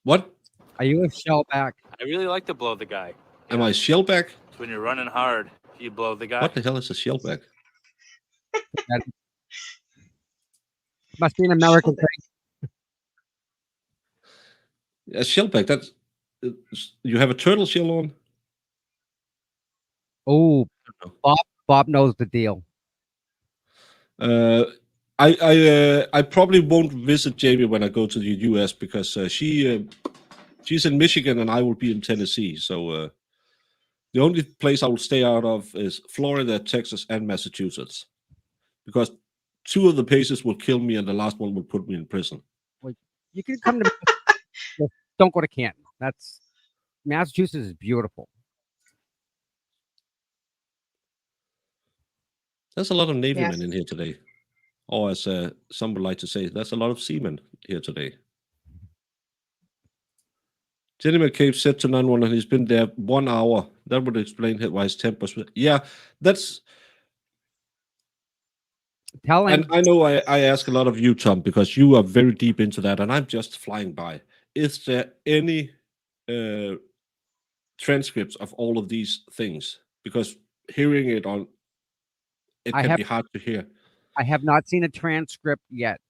What? are you a shellback? I really like to blow the guy. Am I shellback? So when you're running hard, you blow the guy. What the hell is a shellback? That must be an American Shellback. thing. A shellback, that's you have a turtle shell on? Oh, know. Bob knows the deal. I probably won't visit Jamie when I go to the US, because she's in Michigan and I will be in Tennessee. So the only place I will stay out of is Florida, Texas, and Massachusetts, because 2 of the places will kill me and the last one will put me in prison. You can come to Massachusetts. Don't go to Canton. That's Massachusetts is beautiful. There's a lot of Navy Yes. men in here today. Or as some would like to say, there's a lot of seamen here today. Jenny McCabe said to 911 he's been there 1 hour. That would explain why his temp was. Yeah, that's. Tell him. And I know I ask a lot of you, Tom, because you are very deep into that, and I'm just flying by. Is there any transcripts of all of these things? Because hearing it on, it can be hard to hear. I have not seen a transcript yet.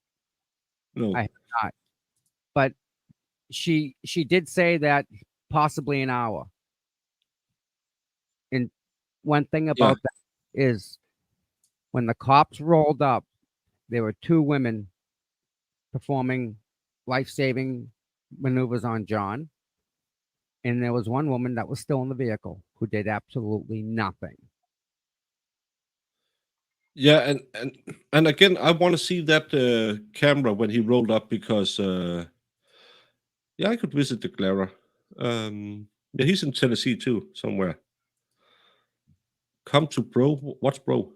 No. I have not. But she did say that possibly an hour. And one thing about that is when the cops rolled up, there were 2 women performing life-saving maneuvers on John. And there was one woman that was still in the vehicle who did absolutely nothing. Yeah, and again, I want to see that camera when he rolled up because yeah, I could visit the Clara. Yeah, he's in Tennessee too, somewhere. Come to bro. What's bro?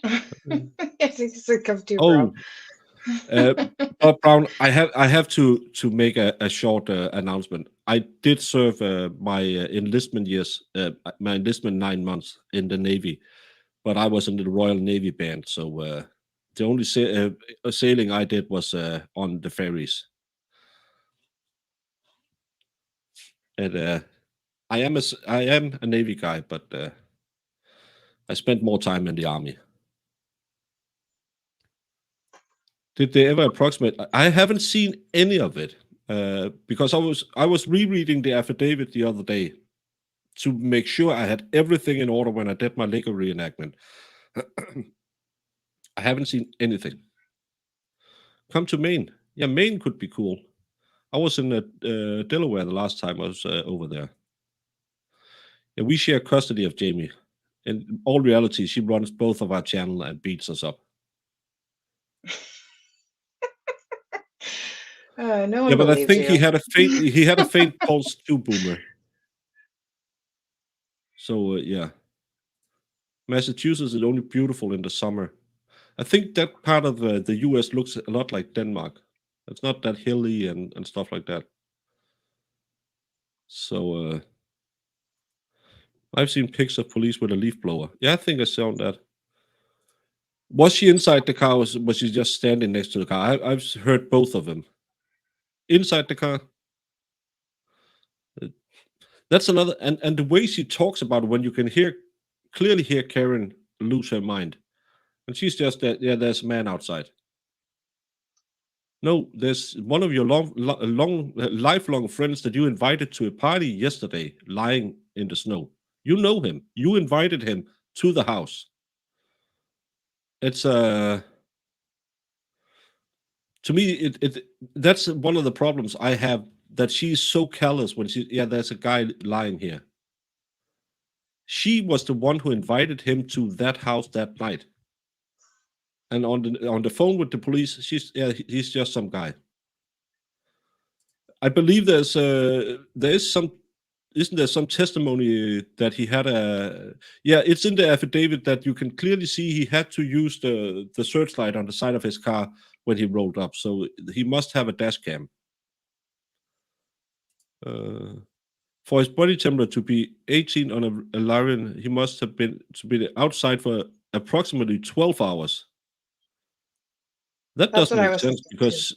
Yes, it's a come to, Oh, bro. Bob Brown. I have to make a short announcement. I did serve my enlistment years, my enlistment 9 months in the Navy, but I was in the Royal Navy band, so the only sailing I did was on the ferries. And I am a Navy guy, but I spent more time in the Army. Did they ever approximate? I haven't seen any of it because I was rereading the affidavit the other day to make sure I had everything in order when I did my Lego reenactment. I haven't seen anything. Come to Maine. Yeah, Maine could be cool. I was in Delaware the last time I was over there. Yeah, we share custody of Jamie. In all reality, she runs both of our channel and beats us up. No Yeah, one but I believes think you. he had a faint pulse too, Boomer. So yeah, Massachusetts is only beautiful in the summer. I think that part of the U.S. looks a lot like Denmark. It's not that hilly and stuff like that. So I've seen pics of police with a leaf blower. Yeah, I think I saw that. Was she inside the car, or was she just standing next to the car? I've heard both of them. Inside the car. That's another, and the way she talks about it, when you can clearly hear Karen lose her mind, and she's just that. Yeah, there's a man outside. No, there's one of your lifelong friends that you invited to a party yesterday, lying in the snow. You know him. You invited him to the house. It's to me, it that's one of the problems I have, that she's so callous when there's a guy lying here. She was the one who invited him to that house that night. And on the phone with the police, he's just some guy. I believe there is some, isn't there some testimony that he had it's in the affidavit that you can clearly see he had to use the searchlight on the side of his car when he rolled up, so he must have a dash cam. For his body temperature to be 18 on a Larian, he must have been outside for approximately 12 hours. That That's doesn't what I make was sense thinking too. because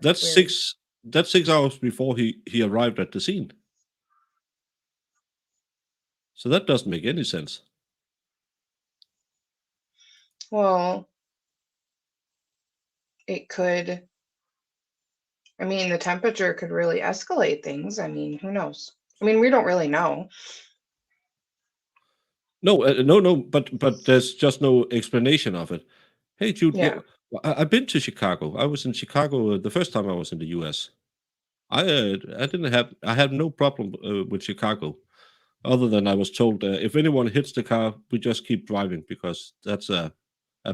that's weird. 6 hours before he arrived at the scene. So that doesn't make any sense. Well, it could. I mean, the temperature could really escalate things. I mean, who knows? I mean, we don't really know. No, but there's just no explanation of it. Hey, Jude, Yeah. I've been to Chicago. I was in Chicago the first time I was in the U.S. I had no problem with Chicago, other than I was told if anyone hits the car, we just keep driving because that's a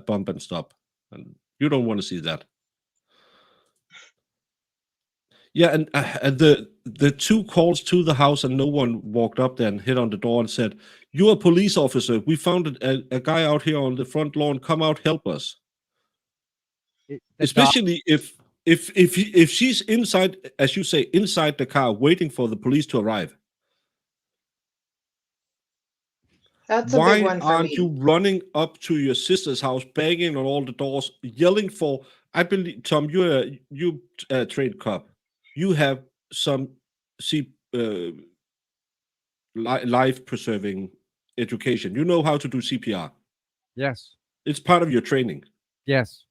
bump and stop, and you don't want to see that. Yeah, and the two calls to the house and no one walked up there and hit on the door and said, "You're a police officer. We found a guy out here on the front lawn. Come out, help us." The dog, Especially if she's inside, as you say, inside the car waiting for the police to arrive. That's a big Why one for aren't you me. running up to your sister's house, banging on all the doors, yelling for? I believe, Tom, you trained cop. You have some life preserving education. You know how to do CPR. yes, It's part of your training. yes.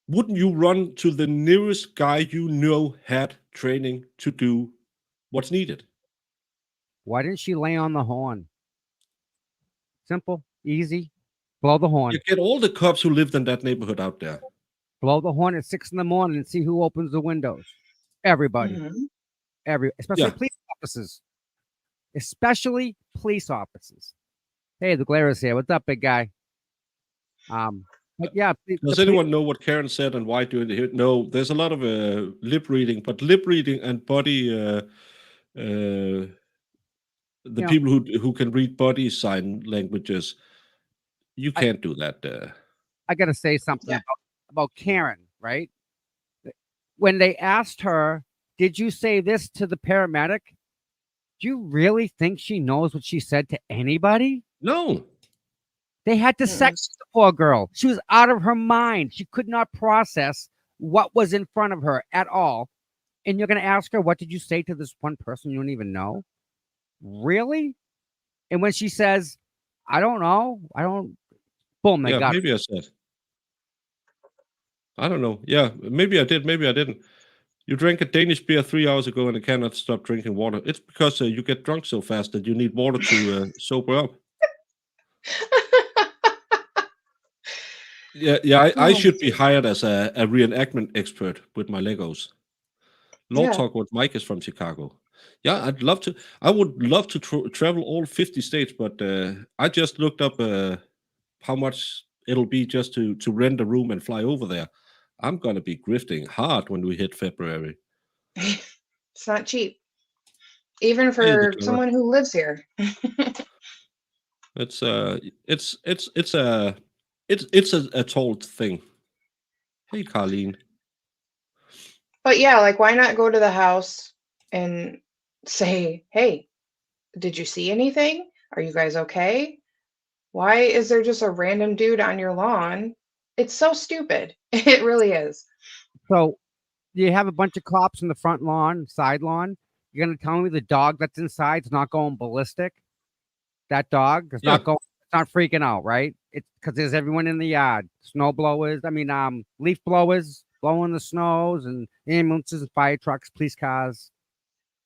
Wouldn't you run to the nearest guy you know had training to do what's needed? Why didn't she lay on the horn? Simple, easy. Blow the horn. You get all the cops who lived in that neighborhood out there. Blow the horn at 6 in the morning and see who opens the windows. Everybody, Mhm. especially Yeah. police officers, especially police officers. Hey, the Glara's here. What's up, big guy? But yeah, Does anyone know what Karen said and why doing it? No, there's a lot of lip reading, but lip reading and body, the know, people who can read body sign languages, you can't do that. I got to say something Yeah. about Karen, right? When they asked her, "Did you say this to the paramedic?" Do you really think she knows what she said to anybody? No. They had to Mm-mm. sex the poor girl. She was out of her mind. She could not process what was in front of her at all. And you're going to ask her, "What did you say to this one person you don't even know?" Really? And when she says, "I don't know, I don't," boom, they Yeah, got her. maybe I said. I don't know. Yeah, maybe I did. Maybe I didn't. You drank a Danish beer 3 hours ago and you cannot stop drinking water. It's because you get drunk so fast that you need water to sober up. Yeah. I Oh, should be hired as a reenactment expert with my Legos. Law yeah. Talk with Mike is from Chicago. Yeah, I'd love to. I would love to travel all 50 states, but I just looked up how much it'll be just to rent a room and fly over there. I'm gonna be grifting hard when we hit February. It's not cheap, even Hey, the for Clara. someone who lives here. It's a told thing. Hey, Carlene. But yeah, like, why not go to the house and say, "Hey, did you see anything? Are you guys okay? Why is there just a random dude on your lawn?" It's so stupid. It really is. So you have a bunch of cops in the front lawn, side lawn. You're going to tell me the dog that's inside is not going ballistic? That dog is Yeah. not going, it's not freaking out, right? It's because there's everyone in the yard, snow blowers. Leaf blowers blowing the snows, and ambulances and fire trucks, police cars,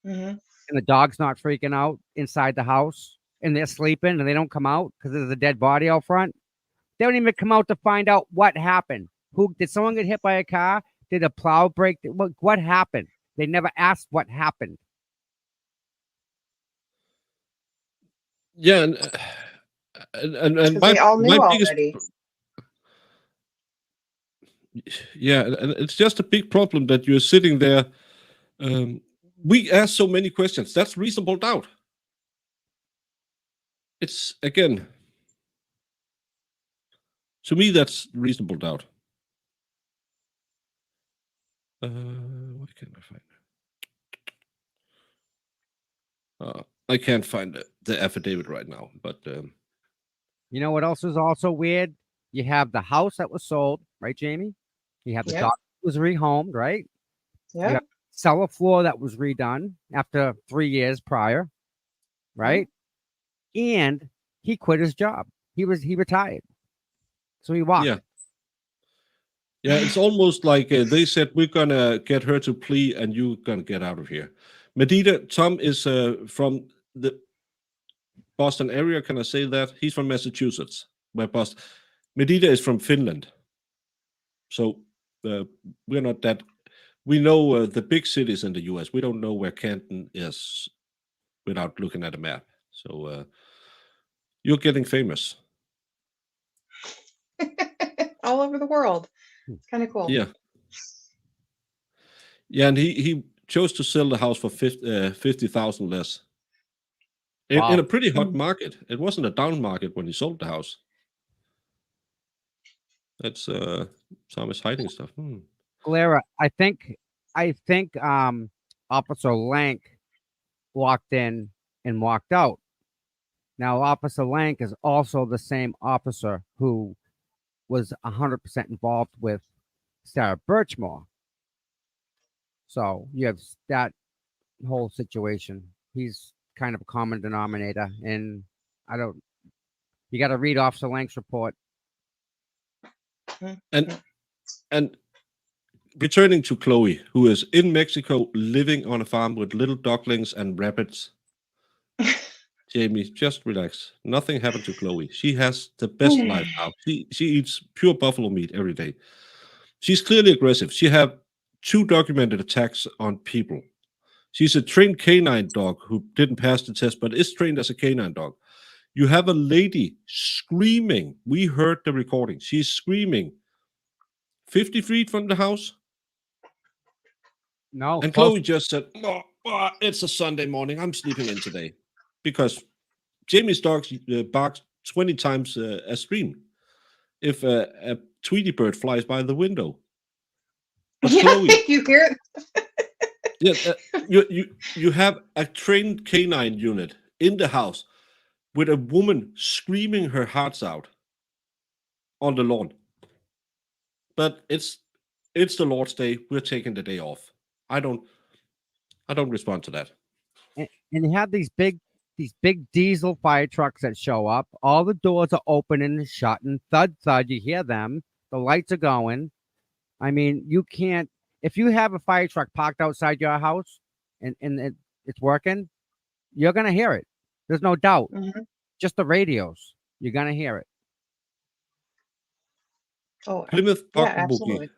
Hmm. and the dog's not freaking out inside the house, and they're sleeping, and they don't come out because there's a dead body out front. They don't even come out to find out what happened. Who did someone get hit by a car? Did a plow break? What happened? They never asked what happened. Yeah, and 'Cause they all my knew biggest already. yeah, and it's just a big problem that you're sitting there. We ask so many questions. That's reasonable doubt. It's again, to me, that's reasonable doubt. What can I find? I can't find the affidavit right now, but You know what else is also weird? You have the house that was sold, right, Jamie? You have the Yep. dog that was rehomed, right? Yeah. got cellar floor that was redone after 3 years prior, right? And he quit his job. He retired. So he walked. yeah, it's almost like they said we're gonna get her to plea, and you're gonna get out of here. Medina Tom is from the Boston area. Can I say that? He's from Massachusetts, where Boston. Medina is from Finland. So we're not that. We know the big cities in the U.S. We don't know where Canton is without looking at a map. So you're getting famous. All over the world. It's kind of cool. Yeah. Yeah, and he chose to sell the house for 50,000 less. Wow. In a pretty hot market. It wasn't a down market when he sold the house. That's Tom is hiding stuff. Galera, I think Officer Lank walked in and walked out. Now, Officer Lank is also the same officer who was 100% involved with Sarah Birchmore. So you have that whole situation. He's kind of a common denominator, and you got to read Officer Lank's report. And returning to Chloe, who is in Mexico living on a farm with little ducklings and rabbits. Jamie, just relax. Nothing happened to Chloe. She has the best life now. She eats pure buffalo meat every day. She's clearly aggressive. She have 2 documented attacks on people. She's a trained canine dog who didn't pass the test, but is trained as a canine dog. You have a lady screaming. We heard the recording. She's screaming 50 feet from the house. No, And close. Chloe just said, it's a Sunday morning. I'm sleeping in today. Because Jamie's dog barks 20 times a stream if a Tweety bird flies by the window. But Yeah, Chloe, you hear yeah, you have a trained canine unit in the house with a woman screaming her hearts out on the lawn. But it's the Lord's Day. We're taking the day off. I don't respond to that. And you have these big diesel fire trucks that show up. All the doors are open and shutting. Thud thud, you hear them. The lights are going. I mean, you can't. If you have a fire truck parked outside your house and it's working, you're gonna hear it. There's no doubt. Mhm. Just the radios, you're gonna hear it. Oh, Plymouth yeah, Pocket Boogie. absolutely.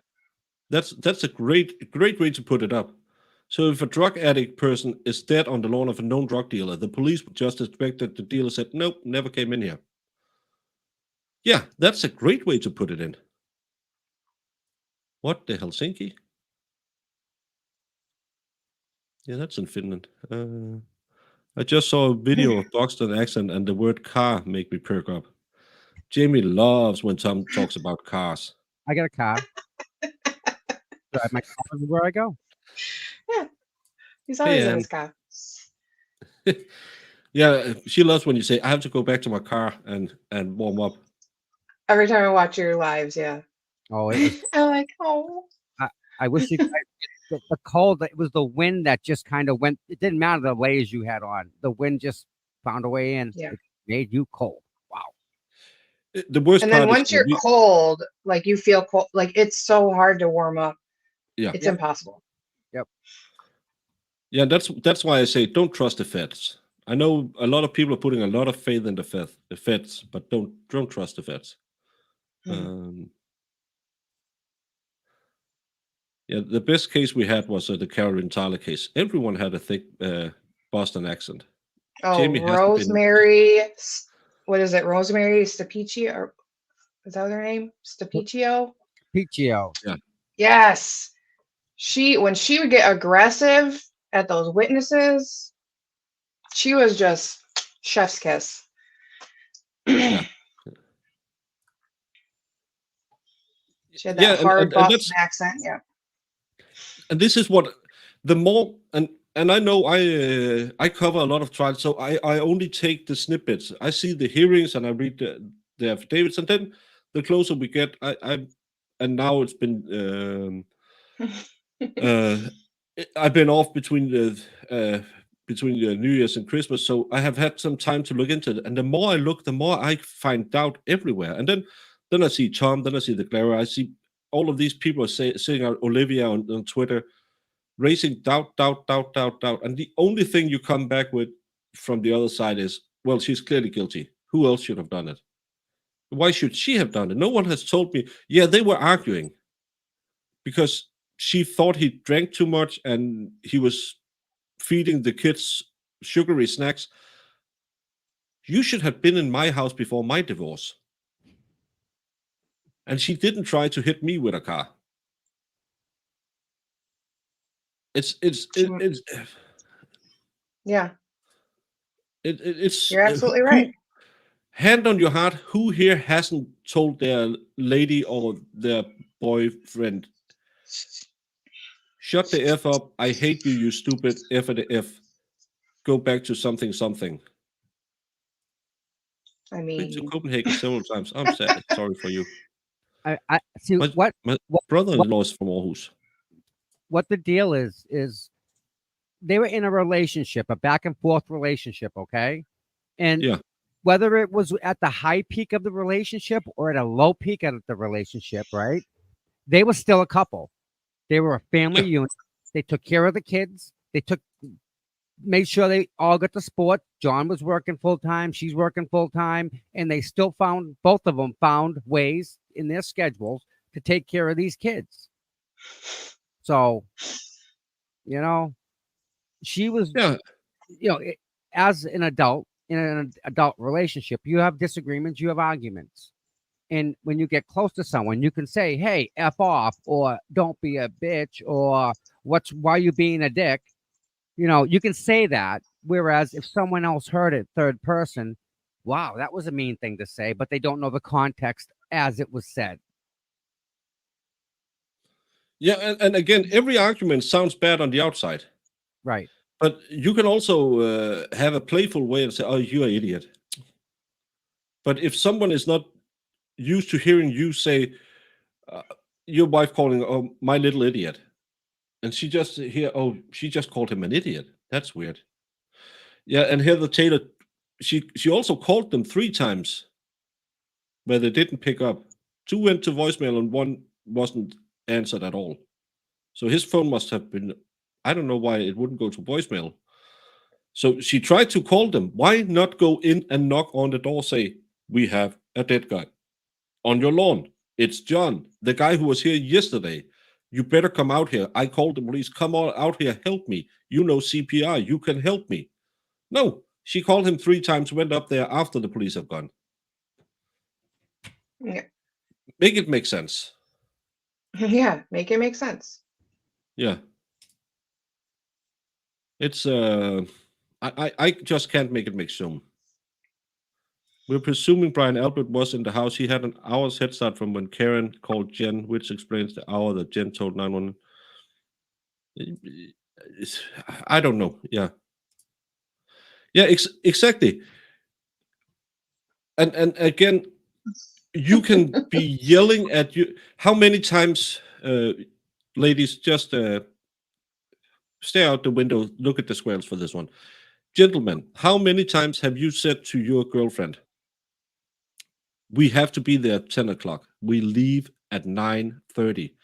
That's a great way to put it up. So if a drug addict person is dead on the lawn of a known drug dealer, the police would just expect that the dealer said, nope, never came in here. Yeah, that's a great way to put it in. What the Helsinki? Yeah, that's in Finland. I just saw a video of Boston accent and the word car make me perk up. Jamie loves when Tom talks about cars. I got a car. Drive my car everywhere I go. Yeah, he's always in his car. Yeah, she loves when you say, I have to go back to my car and warm up. Every time I watch your lives, yeah. Oh, it was. I'm like, oh. I wish you guys. The cold. It was the wind that just kind of went. It didn't matter the layers you had on. The wind just found a way in. Yeah. It made you cold. Wow. The worst And part then once is you're cold, like you feel cold, like it's so hard to warm up. Yeah. It's Yep. impossible. Yep. Yeah, that's why I say don't trust the feds. I know a lot of people are putting a lot of faith in the feds, but don't trust the feds. Yeah, the best case we had was the Carolyn Tyler case. Everyone had a thick Boston accent. Oh, Jamie hasn't been. Rosemary, what is it? Rosemary Stapiccio, or is that her name? Stapiccio? PTO. Yeah. Yes. When she would get aggressive at those witnesses, she was just chef's kiss. Yeah. She had that hard and Boston accent. Yeah. And this is what the more and I know I cover a lot of trials, so I only take the snippets. I see the hearings and I read the affidavits, and then the closer we get, I and now it's been I've been off between the New Year's and Christmas, so I have had some time to look into it. And the more I look, the more I find doubt everywhere. And then I see Tom, then I see the Clara, I see all of these people saying out Olivia on Twitter, raising doubt. And the only thing you come back with from the other side is, well, she's clearly guilty. Who else should have done it? Why should she have done it? No one has told me. Yeah, they were arguing because she thought he drank too much and he was feeding the kids sugary snacks. You should have been in my house before my divorce. And she didn't try to hit me with a car. It's Yeah. It's You're absolutely right. Hand on your heart, who here hasn't told their lady or their boyfriend, shut the F up, I hate you, you stupid F at the F. Go back to something. I Been mean, to Copenhagen several times. I'm sad. Sorry for you. I see My brother-in-law is from Aarhus. what the deal is they were in a relationship, a back and forth relationship, okay? And Yeah. whether it was at the high peak of the relationship or at a low peak of the relationship, right? They were still a couple. They were a family unit. They took care of the kids. Made sure they all got the sport. John was working full time. She's working full time. And they still both of them found ways in their schedules to take care of these kids. So, she was, Yeah. as an adult in an adult relationship, you have disagreements, you have arguments. And when you get close to someone, you can say, "Hey, F off," or "Don't be a bitch," or "Why you being a dick?" You can say that. Whereas if someone else heard it, third person, wow, that was a mean thing to say, but they don't know the context as it was said. Yeah, and again, every argument sounds bad on the outside, Right. but you can also have a playful way and say, "Oh, you're an idiot." But if someone is not used to hearing you say, uh, your wife calling, "Oh, my little idiot," and she just hear, "Oh, she just called him an idiot." That's weird. Yeah, and Heather Taylor, she also called them 3 times where they didn't pick up. 2 went to voicemail and 1 wasn't answered at all. So his phone must have been. I don't know why it wouldn't go to voicemail. So she tried to call them. Why not go in and knock on the door? Say, "We have a dead guy on your lawn. It's John, the guy who was here yesterday. You better come out here. I called the police. Come on out here. Help me. You know CPR. You can help me." No, she called him 3 times, went up there after the police have gone. Yeah. Make it make sense. Yeah, make it make sense. Yeah. It's I just can't make it make sense. We're presuming Brian Albert was in the house. He had an hour's head start from when Karen called Jen, which explains the hour that Jen told 911. I don't know. Yeah. Yeah, exactly. And again, you can be yelling at you. How many times, ladies, just stare out the window, look at the squares for this one. Gentlemen, how many times have you said to your girlfriend, "We have to be there at 10 o'clock. We leave at 9:30.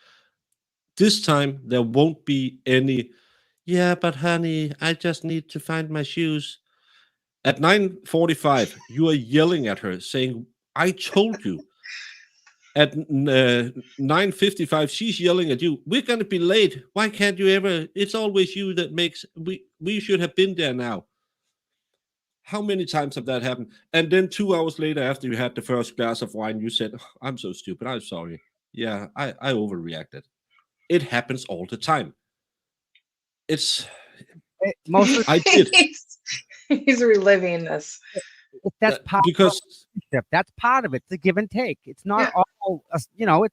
This time there won't be any, yeah, but honey, I just need to find my shoes." At 9:45, you are yelling at her saying, "I told you." At 9:55, she's yelling at you, "We're going to be late. Why can't you ever? It's always you that makes, we should have been there now." How many times have that happened? And then 2 hours later, after you had the first glass of wine, you said, "Oh, I'm so stupid. I'm sorry. Yeah, I overreacted." It happens all the time. It's, Most of I did. He's reliving this. that's part Because, of the relationship. That's part of it. It's a give and take. It's not Yeah. all,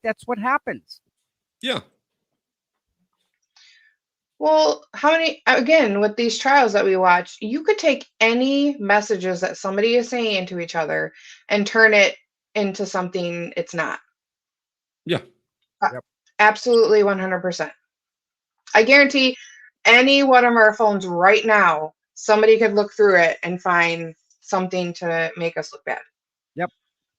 that's what happens. yeah. Well, how many, again, with these trials that we watch, you could take any messages that somebody is saying to each other and turn it into something it's not. Yeah. Yep. Absolutely 100%. I guarantee any one of our phones right now, somebody could look through it and find something to make us look bad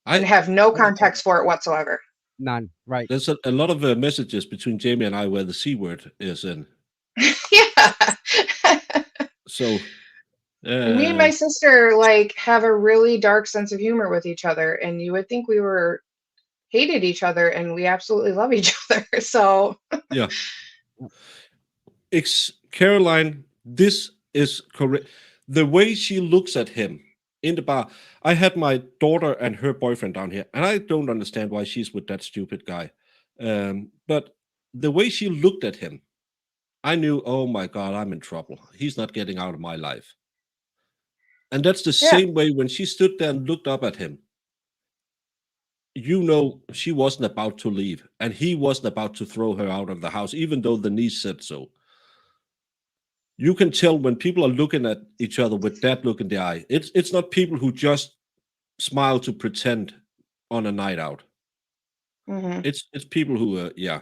and have no context for it whatsoever. None. Right. There's a lot of messages between Jamie and I where the C word is in. Yeah. So, Me and my sister have a really dark sense of humor with each other, and you would think we hated each other, and we absolutely love each other. So yeah. Caroline, this is correct. The way she looks at him in the bar. I had my daughter and her boyfriend down here, and I don't understand why she's with that stupid guy. But the way she looked at him, I knew, oh my God, I'm in trouble. He's not getting out of my life. And that's the Yeah. same way when she stood there and looked up at him. You know, she wasn't about to leave, and he wasn't about to throw her out of the house, even though the niece said so. You can tell when people are looking at each other with that look in the eye. It's not people who just smile to pretend on a night out. Mhm. It's people who yeah.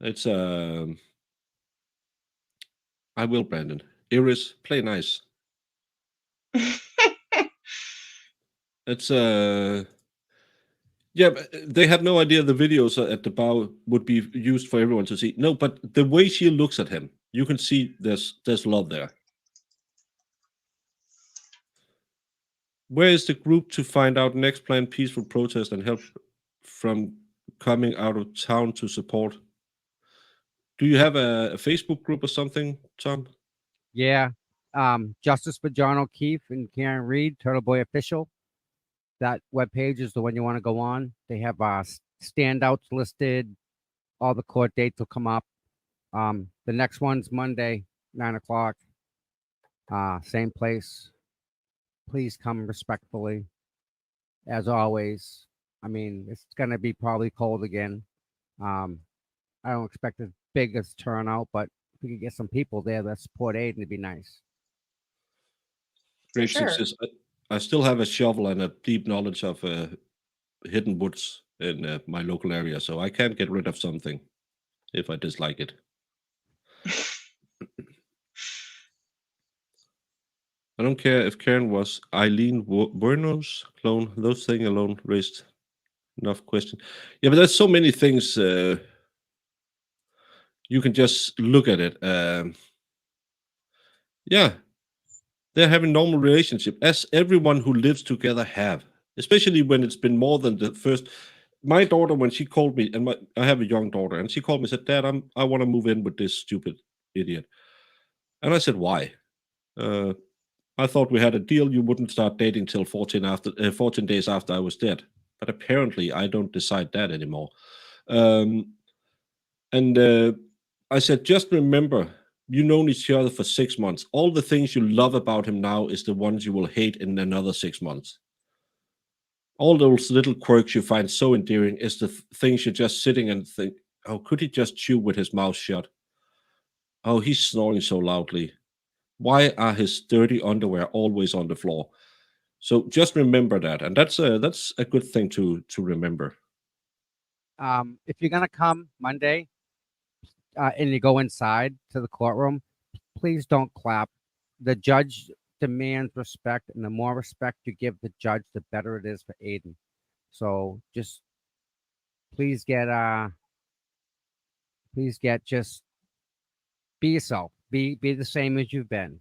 It's I will, Brandon. Iris, play nice. It's yeah, they had no idea the videos at the bar would be used for everyone to see. No, but the way she looks at him, you can see there's love there. Where is the group to find out next planned peaceful protest and help from coming out of town to support? Do you have a Facebook group or something, Tom? Yeah. Justice for John O'Keefe and Karen Reed, Turtle Boy Official. That webpage is the one you want to go on. They have standouts listed. All the court dates will come up. The next one's Monday, 9 o'clock. Same place. Please come respectfully, as always. I mean, it's gonna be probably cold again. I don't expect as big as turnout, but if we could get some people there that support Aiden, it'd be nice. For Great sure. success. I still have a shovel and a deep knowledge of hidden woods in my local area, so I can't get rid of something if I dislike it. I don't care if Karen was Eileen Werner's clone. Those things alone raised enough questions. Yeah, but there's so many things you can just look at it. Yeah, they're having normal relationship, as everyone who lives together have. Especially when it's been more than the first. My daughter, when she called me, and I have a young daughter, and she called me and said, "Dad, I want to move in with this stupid idiot." And I said, "Why?" I thought we had a deal. You wouldn't start dating till 14 days after I was dead. But apparently, I don't decide that anymore. And I said, just remember, you've known each other for 6 months. All the things you love about him now is the ones you will hate in another 6 months. All those little quirks you find so endearing is the things you're just sitting and think, oh, could he just chew with his mouth shut? Oh, he's snoring so loudly. Why are his dirty underwear always on the floor? So just remember that, and that's a good thing to remember. If you're gonna come Monday and you go inside to the courtroom, please don't clap. The judge demands respect, and the more respect you give the judge, the better it is for Aiden. So just please get just be yourself. Be the same as you've been.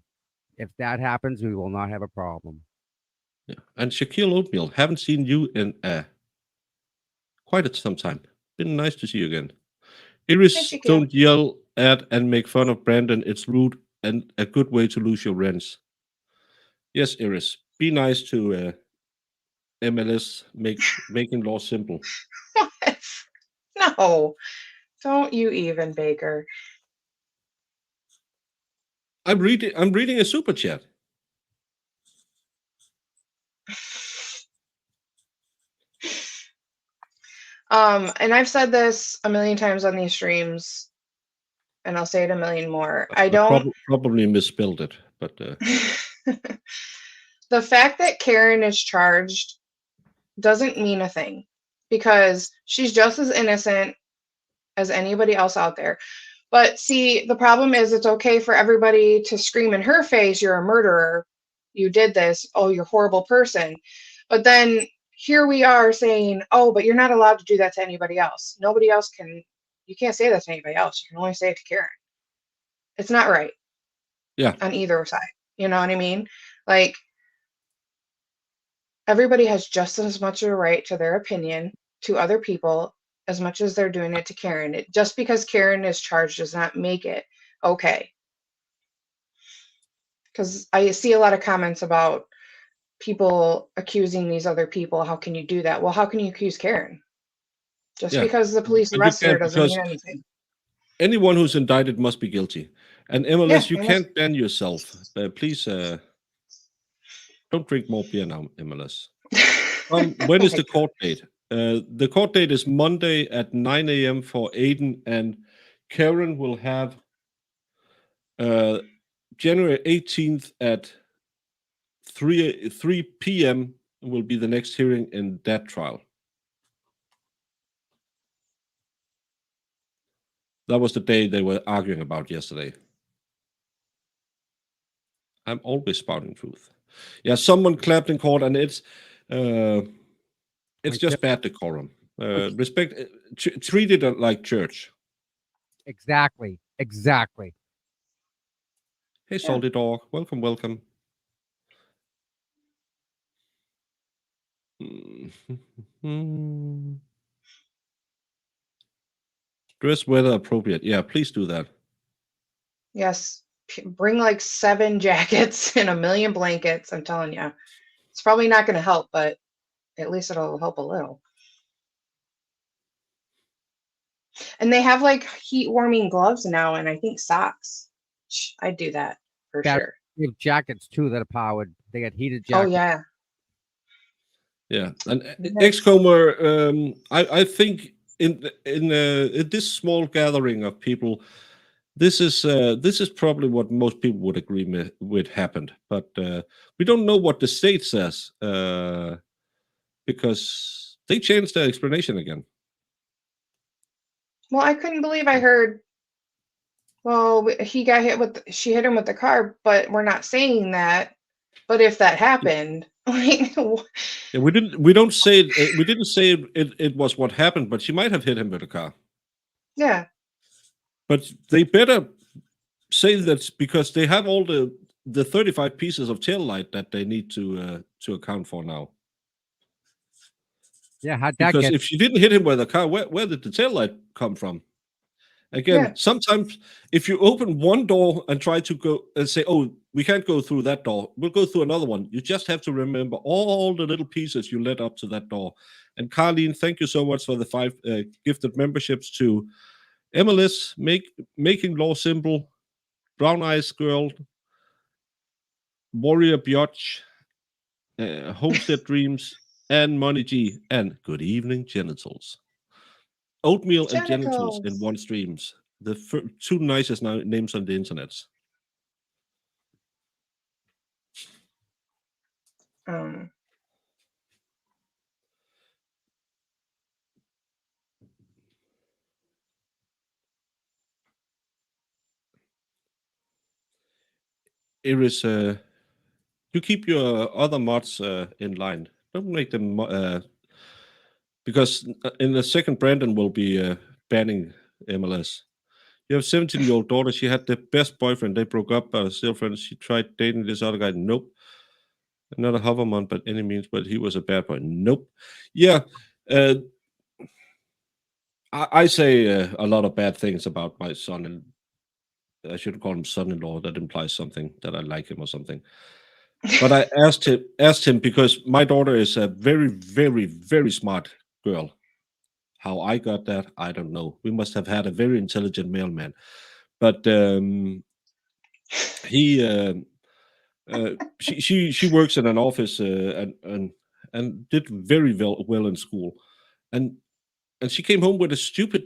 If that happens, we will not have a problem. Yeah. And Shaquille Oatmeal, haven't seen you in quite some time. Been nice to see you again. Iris, Shaquille. don't yell at and make fun of Brandon. It's rude and a good way to lose your rents. Yes, Iris, be nice to MLS, making law simple. What? No, don't you even, Baker. I'm reading a super chat. And I've said this a million times on these streams, and I'll say it a million more. I don't. Probably misspelled it, but The fact that Karen is charged doesn't mean a thing, because she's just as innocent as anybody else out there. But see, the problem is it's okay for everybody to scream in her face, "You're a murderer. You did this. Oh, you're a horrible person." But then here we are saying, "Oh, but you're not allowed to do that to anybody else. Nobody else can, you can't say that to anybody else. You can only say it to Karen." It's not right. Yeah. On either side. You know what I mean? Like, everybody has just as much of a right to their opinion to other people as much as they're doing it to Karen. Just because Karen is charged does not make it okay. Because I see a lot of comments about people accusing these other people. How can you do that? Well, how can you accuse Karen? Just because the police And you arrested her can't, doesn't mean because anything. anyone who's indicted must be guilty. And MLS, you and can't ban yourself. Please don't drink more beer now, MLS. When is the court date? The court date is Monday at 9 a.m. for Aiden, and Karen will have January 18th at 3 p.m. will be the next hearing in that trial. That was the day they were arguing about yesterday. I'm always spouting truth. Yeah, someone clapped in court, and it's just bad decorum. Respect, treat it like church. Exactly. Hey, Salty Dog, welcome. Dress weather appropriate. Yeah, please do that. Yes. Bring like 7 jackets and a million blankets. I'm telling you. It's probably not going to help, but at least it'll help a little. And they have like heat warming gloves now and I think socks. I'd do that for That- sure. They have jackets too that are powered. They got heated Oh, jackets. yeah. Yeah, and Nice. XCOMer, I think in this small gathering of people, this is probably what most people would agree with happened, but we don't know what the state says because they changed their explanation again. Well, I couldn't believe I heard, well, she hit him with the car, but we're not saying that. But if that happened, like, Yeah, we didn't say we didn't say it was what happened, but she might have hit him with a car. yeah. But they better say that because they have all the 35 pieces of tail light that they need to account for now. Yeah, how'd that Because get? if she didn't hit him with a car, where did the tail light come from? Again, Yeah. sometimes if you open one door and try to go and say, "Oh, we can't go through that door. We'll go through another one." You just have to remember all the little pieces you led up to that door. And Carlene, thank you so much for the 5 gifted memberships to MLS, Making Law Simple, Brown Eyes Girl, Warrior Biotch, Homestead Dreams, and Money G, and Good Evening Genitals. Oatmeal and genitals in Genitals. one streams. The 2 nicest names on the internet. Um, Iris, you keep your other mods in line. Don't make them because in a second, Brandon will be banning MLS. You have 17-year-old daughter. She had the best boyfriend. They broke up, but still friends. She tried dating this other guy. Nope. Not a hovermon by any means, but he was a bad boy. Nope. Yeah. I say a lot of bad things about my son, and I shouldn't call him son-in-law. That implies something that I like him or something. But I asked him because my daughter is a very, very, very smart girl. How I got that, I don't know. We must have had a very intelligent mailman. But she works in an office and did very well in school, and she came home with a stupid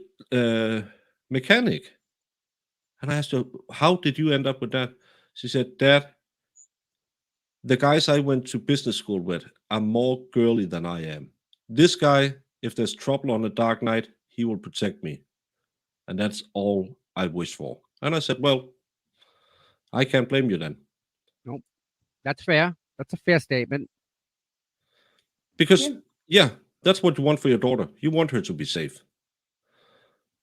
mechanic, and I asked her, "How did you end up with that?" She said, "Dad, the guys I went to business school with are more girly than I am. This guy, if there's trouble on a dark night, he will protect me, and that's all I wish for." And I said, "Well, I can't blame you then." Nope. That's fair. That's a fair statement. Because, yeah, that's what you want for your daughter. You want her to be safe.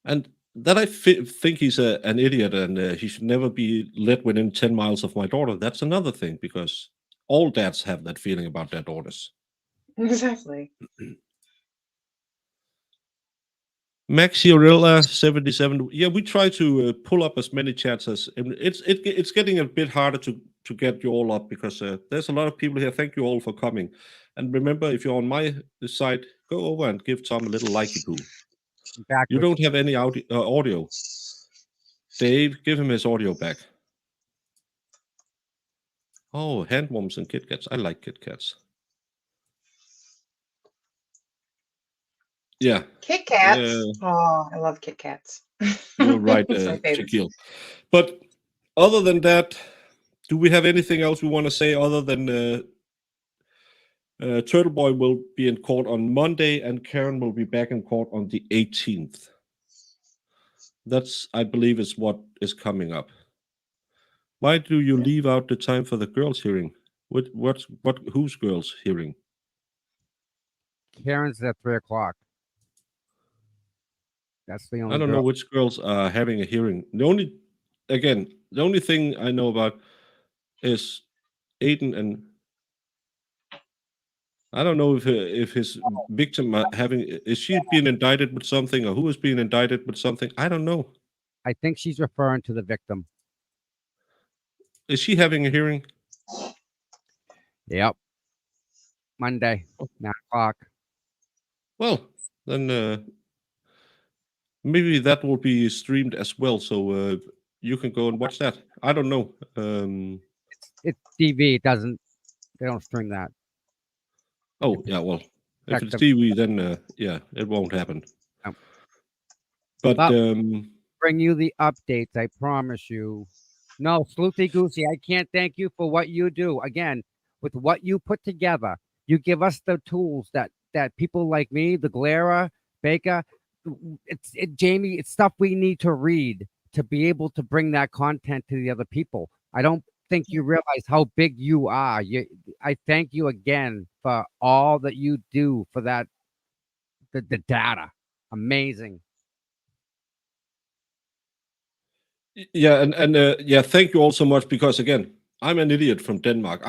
And that I think he's an idiot and he should never be let within 10 miles of my daughter. That's another thing because all dads have that feeling about their daughters. exactly. Maxiorilla 77. Yeah, we try to pull up as many chats as it's getting a bit harder to get you all up because there's a lot of people here. Thank you all for coming. And remember, if you're on my side, go over and give Tom a little likey poo. You don't have any audio. Dave, give him his audio back. Oh, handworms and Kit Kats. I like Kit Kats. Yeah. Kit Kats. Oh, I love Kit Kats. You're right, It's my favorite. Shaquille. But other than that, do we have anything else we want to say other than Turtle Boy will be in court on Monday and Karen will be back in court on the 18th? That's, I believe, is what is coming up. Why do you leave out the time for the girls' hearing? Whose girls' hearing? Karen's at 3:00. That's the only. I don't know which girls are having a hearing. The only thing I know about is Aiden and I don't know if his victim is she being indicted with something, or who is being indicted with something? I don't know. I think she's referring to the victim. Is she having a hearing? Yep. Monday, 9 o'clock. Well, then maybe that will be streamed as well, so you can go and watch that. I don't know. It's TV. It doesn't. They don't stream that. Oh yeah, well, if it's Effective. TV, then yeah, it won't happen. No. But But bring you the updates. I promise you. No, Sleuthy Goosey, I can't thank you for what you do. Again, with what you put together, you give us the tools that people like me, the Glera, Baker, Jamie, it's stuff we need to read to be able to bring that content to the other people. I don't think you realize how big you are. I thank you again for all that you do for that the data. Amazing. yeah, and yeah, thank you all so much, because again, I'm an idiot from Denmark.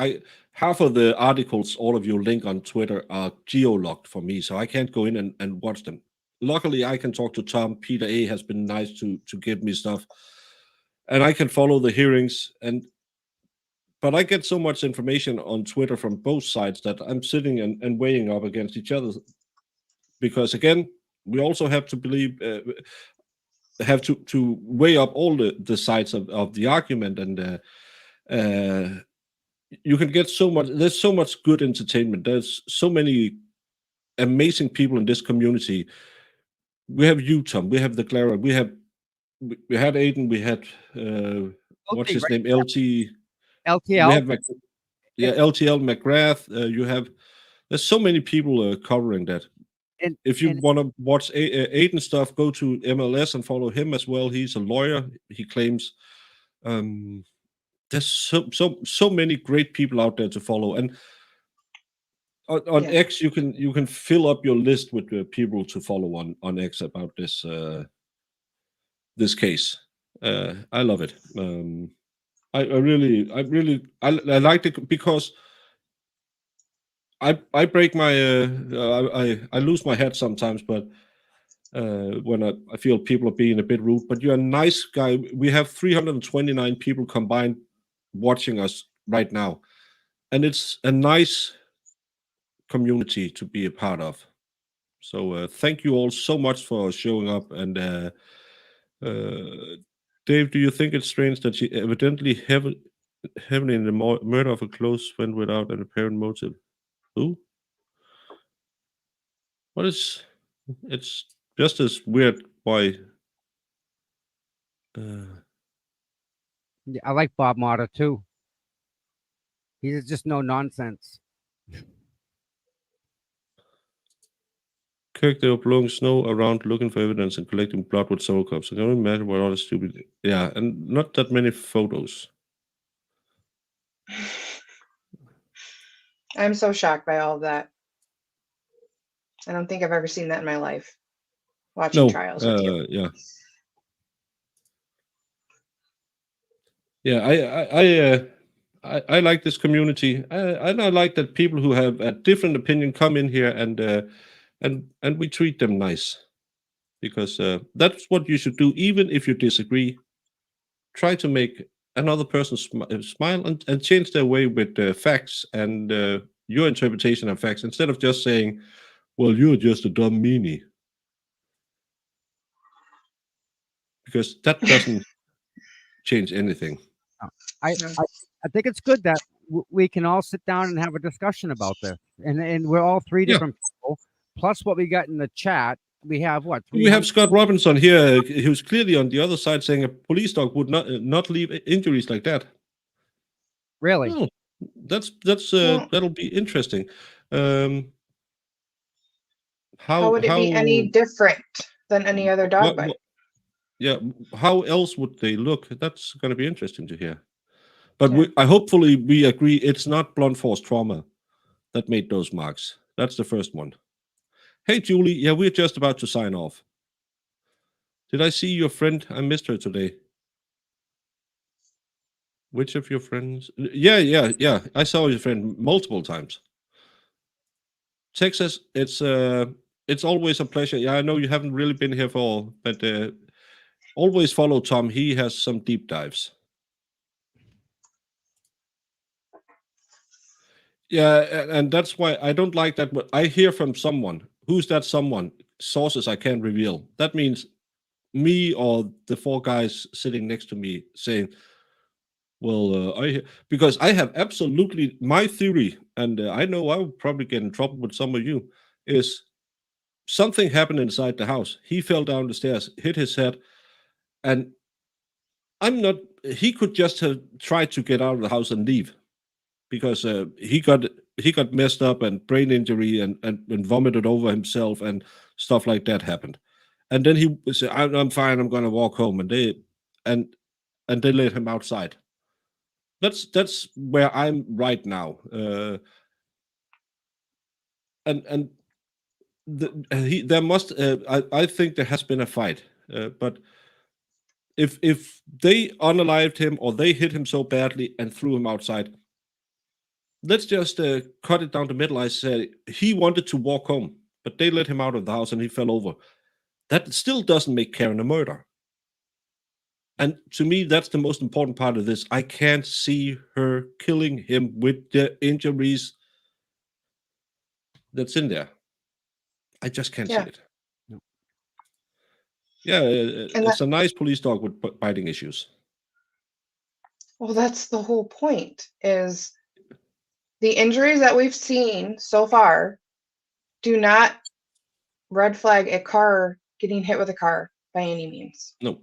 Half of the articles all of you link on Twitter are geo-locked for me, so I can't go in and watch them. Luckily, I can talk to Tom. Peter A has been nice to give me stuff, and I can follow the hearings. But I get so much information on Twitter from both sides that I'm sitting and weighing up against each other, because again, we also have to believe. Have to weigh up all the sides of the argument, and you can get so much. There's so much good entertainment. There's so many amazing people in this community. We have you, Tom. We have the Clara. We had Aiden. We had what's his name? LT. We LTL. have LTL McGrath. You have. There's so many people covering that. And if you want to watch Aiden stuff, go to MLS and follow him as well. He's a lawyer. He claims there's so many great people out there to follow, and on Yeah. X you can fill up your list with people to follow on X about this this case. I love it. I really liked it, because I break my I lose my head sometimes, but when I feel people are being a bit rude. But you're a nice guy. We have 329 people combined watching us right now, and it's a nice community to be a part of. So thank you all so much for showing up. And Dave, do you think it's strange that she evidently heavily in the murder of a close friend without an apparent motive? Who? What is? It's just as weird why. I like Bob Motta too. He's just no nonsense. Kirk, they were blowing snow around looking for evidence and collecting blood with snow cups. I can only imagine what all the stupid. Yeah, and not that many photos. I'm so shocked by all of that. I don't think I've ever seen that in my life. Watching trials with you. Yeah. Yeah, I like this community. I like that people who have a different opinion come in here and we treat them nice, because that's what you should do. Even if you disagree, try to make another person smile and change their way with facts and your interpretation of facts, instead of just saying, well, you're just a dumb meanie, because that doesn't change anything. I think it's good that we can all sit down and have a discussion about this, and we're all three different people. Plus, what we got in the chat, we have what? We have Scott Robinson here, who's clearly on the other side, saying a police dog would not leave injuries like that. Really? Well, that'll be interesting. How would it be any different than any other dog bite? Yeah, how else would they look? That's going to be interesting to hear. But hopefully we agree it's not blunt force trauma that made those marks. That's the first one. Hey, Julie. Yeah, we're just about to sign off. Did I see your friend? I missed her today. Which of your friends? Yeah. I saw your friend multiple times. Texas, it's always a pleasure. Yeah, I know you haven't really been here for, but always follow Tom. He has some deep dives. Yeah, and that's why I don't like that. But I hear from someone. Who's that someone? Sources I can't reveal. That means me or the four guys sitting next to me saying, "Well, because I have absolutely my theory, and I know I will probably get in trouble with some of you. Is something happened inside the house? He fell down the stairs, hit his head, and I'm not. He could just have tried to get out of the house and leave because he got messed up and brain injury and vomited over himself and stuff like that happened. And then he said, I'm fine. I'm going to walk home." And and they let him outside. That's where I'm right now. And there must. I think there has been a fight, but if they unalived him or they hit him so badly and threw him outside, let's just cut it down the middle. I said he wanted to walk home, but they let him out of the house and he fell over. That still doesn't make Karen a murderer. And to me, that's the most important part of this. I can't see her killing him with the injuries that's in there. I just can't see Yeah. it. No. Yeah, And it's a nice police dog with biting issues. well, that's the whole point, is the injuries that we've seen so far do not red flag a car getting hit with a car by any means, No,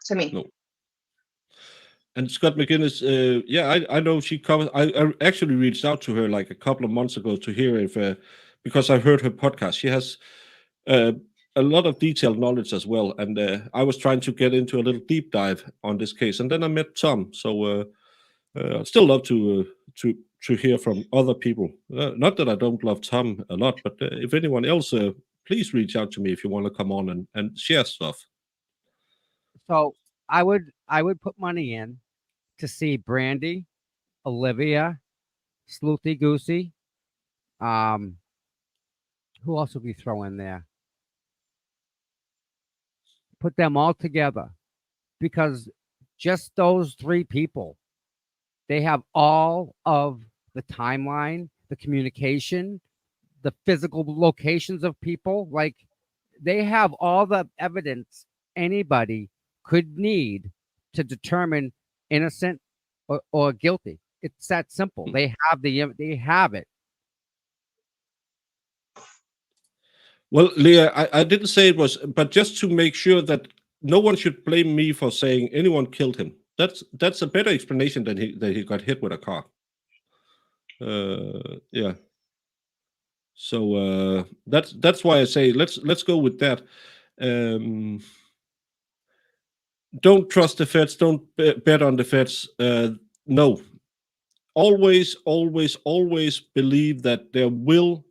to me. no. And Scott McGinnis, yeah, I know she covers. I actually reached out to her like a couple of months ago to hear if, because I heard her podcast. She has uh, a lot of detailed knowledge as well, and I was trying to get into a little deep dive on this case, and then I met Tom. So I'd still love to hear from other people. Not that I don't love Tom a lot, but if anyone else, please reach out to me if you want to come on and share stuff. So I would put money in to see Brandy, Olivia, Sleuthy Goosey. Um, who else would we throw in there? Put them all together because just those three people, they have all of the timeline, the communication, the physical locations of people. Like they have all the evidence anybody could need to determine innocent or guilty. It's that simple. They have it. Well, Leah, I didn't say it was, but just to make sure that no one should blame me for saying anyone killed him. That's a better explanation than he got hit with a car. Yeah. So that's why I say let's go with that. Don't trust the feds. Don't bet on the feds. No, always believe that there will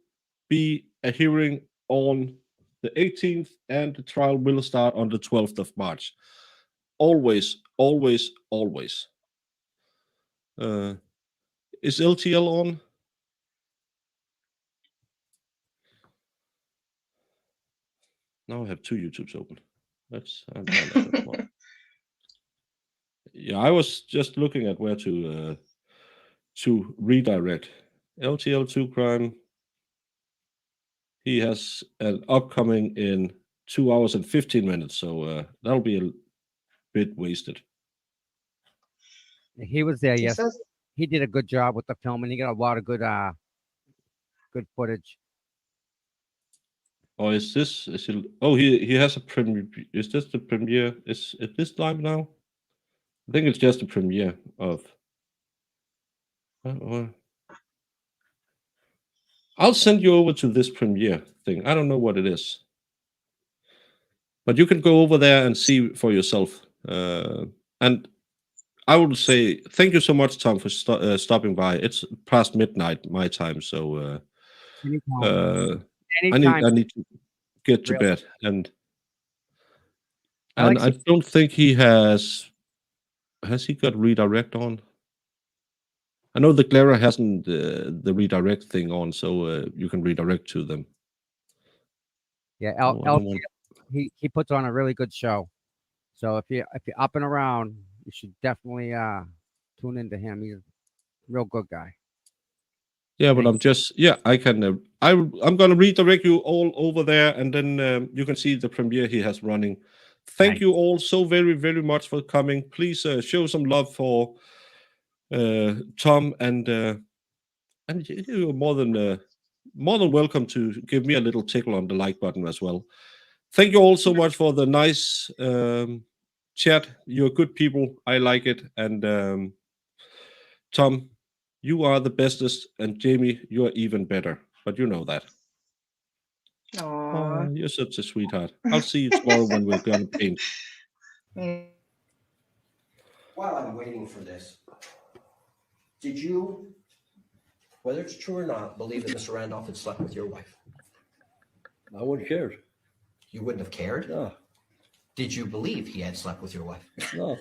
be a hearing on the 18th and the trial will start on the 12th of March. Always. Is LTL on? Now I have two YouTubes open. I like that one. Yeah, I was just looking at where to redirect. LTL2 crime. He has an upcoming in 2 hours and 15 minutes, so that'll be a bit wasted. He was there. He Yes, says, he did a good job with the film, and he got a lot of good footage. Or is this? Is he? Oh, he has a premiere. Is this the premiere? Is it this time now? I think it's just the premiere of. I'll send you over to this premiere thing. I don't know what it is, but you can go over there and see for yourself. And I would say thank you so much, Tom, for stopping by. It's past midnight my time, so Anytime, I anytime. need to get to Really. bed. And I like I don't think he has. Has he got redirect on? I know the Glera hasn't the redirect thing on, so you can redirect to them. Yeah, Oh, I don't want- he puts on a really good show. So if you're up and around, you should definitely tune into him. He's a real good guy. Yeah, but Thank I'm just I can I'm gonna redirect you all over there, and then you can see the premiere he has running. Thank Nice. you all so very very much for coming. Please show some love for Tom, and you're more than welcome to give me a little tickle on the like button as well. Thank you all so much for the nice chat. You're good people. I like it, and Tom, you are the bestest, and Jamie, you're even better. But you know that. Aww. Oh, you're such a sweetheart. I'll see you tomorrow when we're gonna paint. While I'm waiting for this, did you, whether it's true or not, believe that Mr. Randolph had slept with your wife? I wouldn't care. You wouldn't have cared? No, Did you believe he had slept with your wife? no,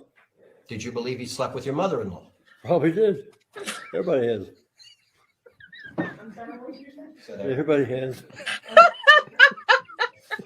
Did you believe he slept with your mother-in-law? probably did. Everybody has. Said Everybody has.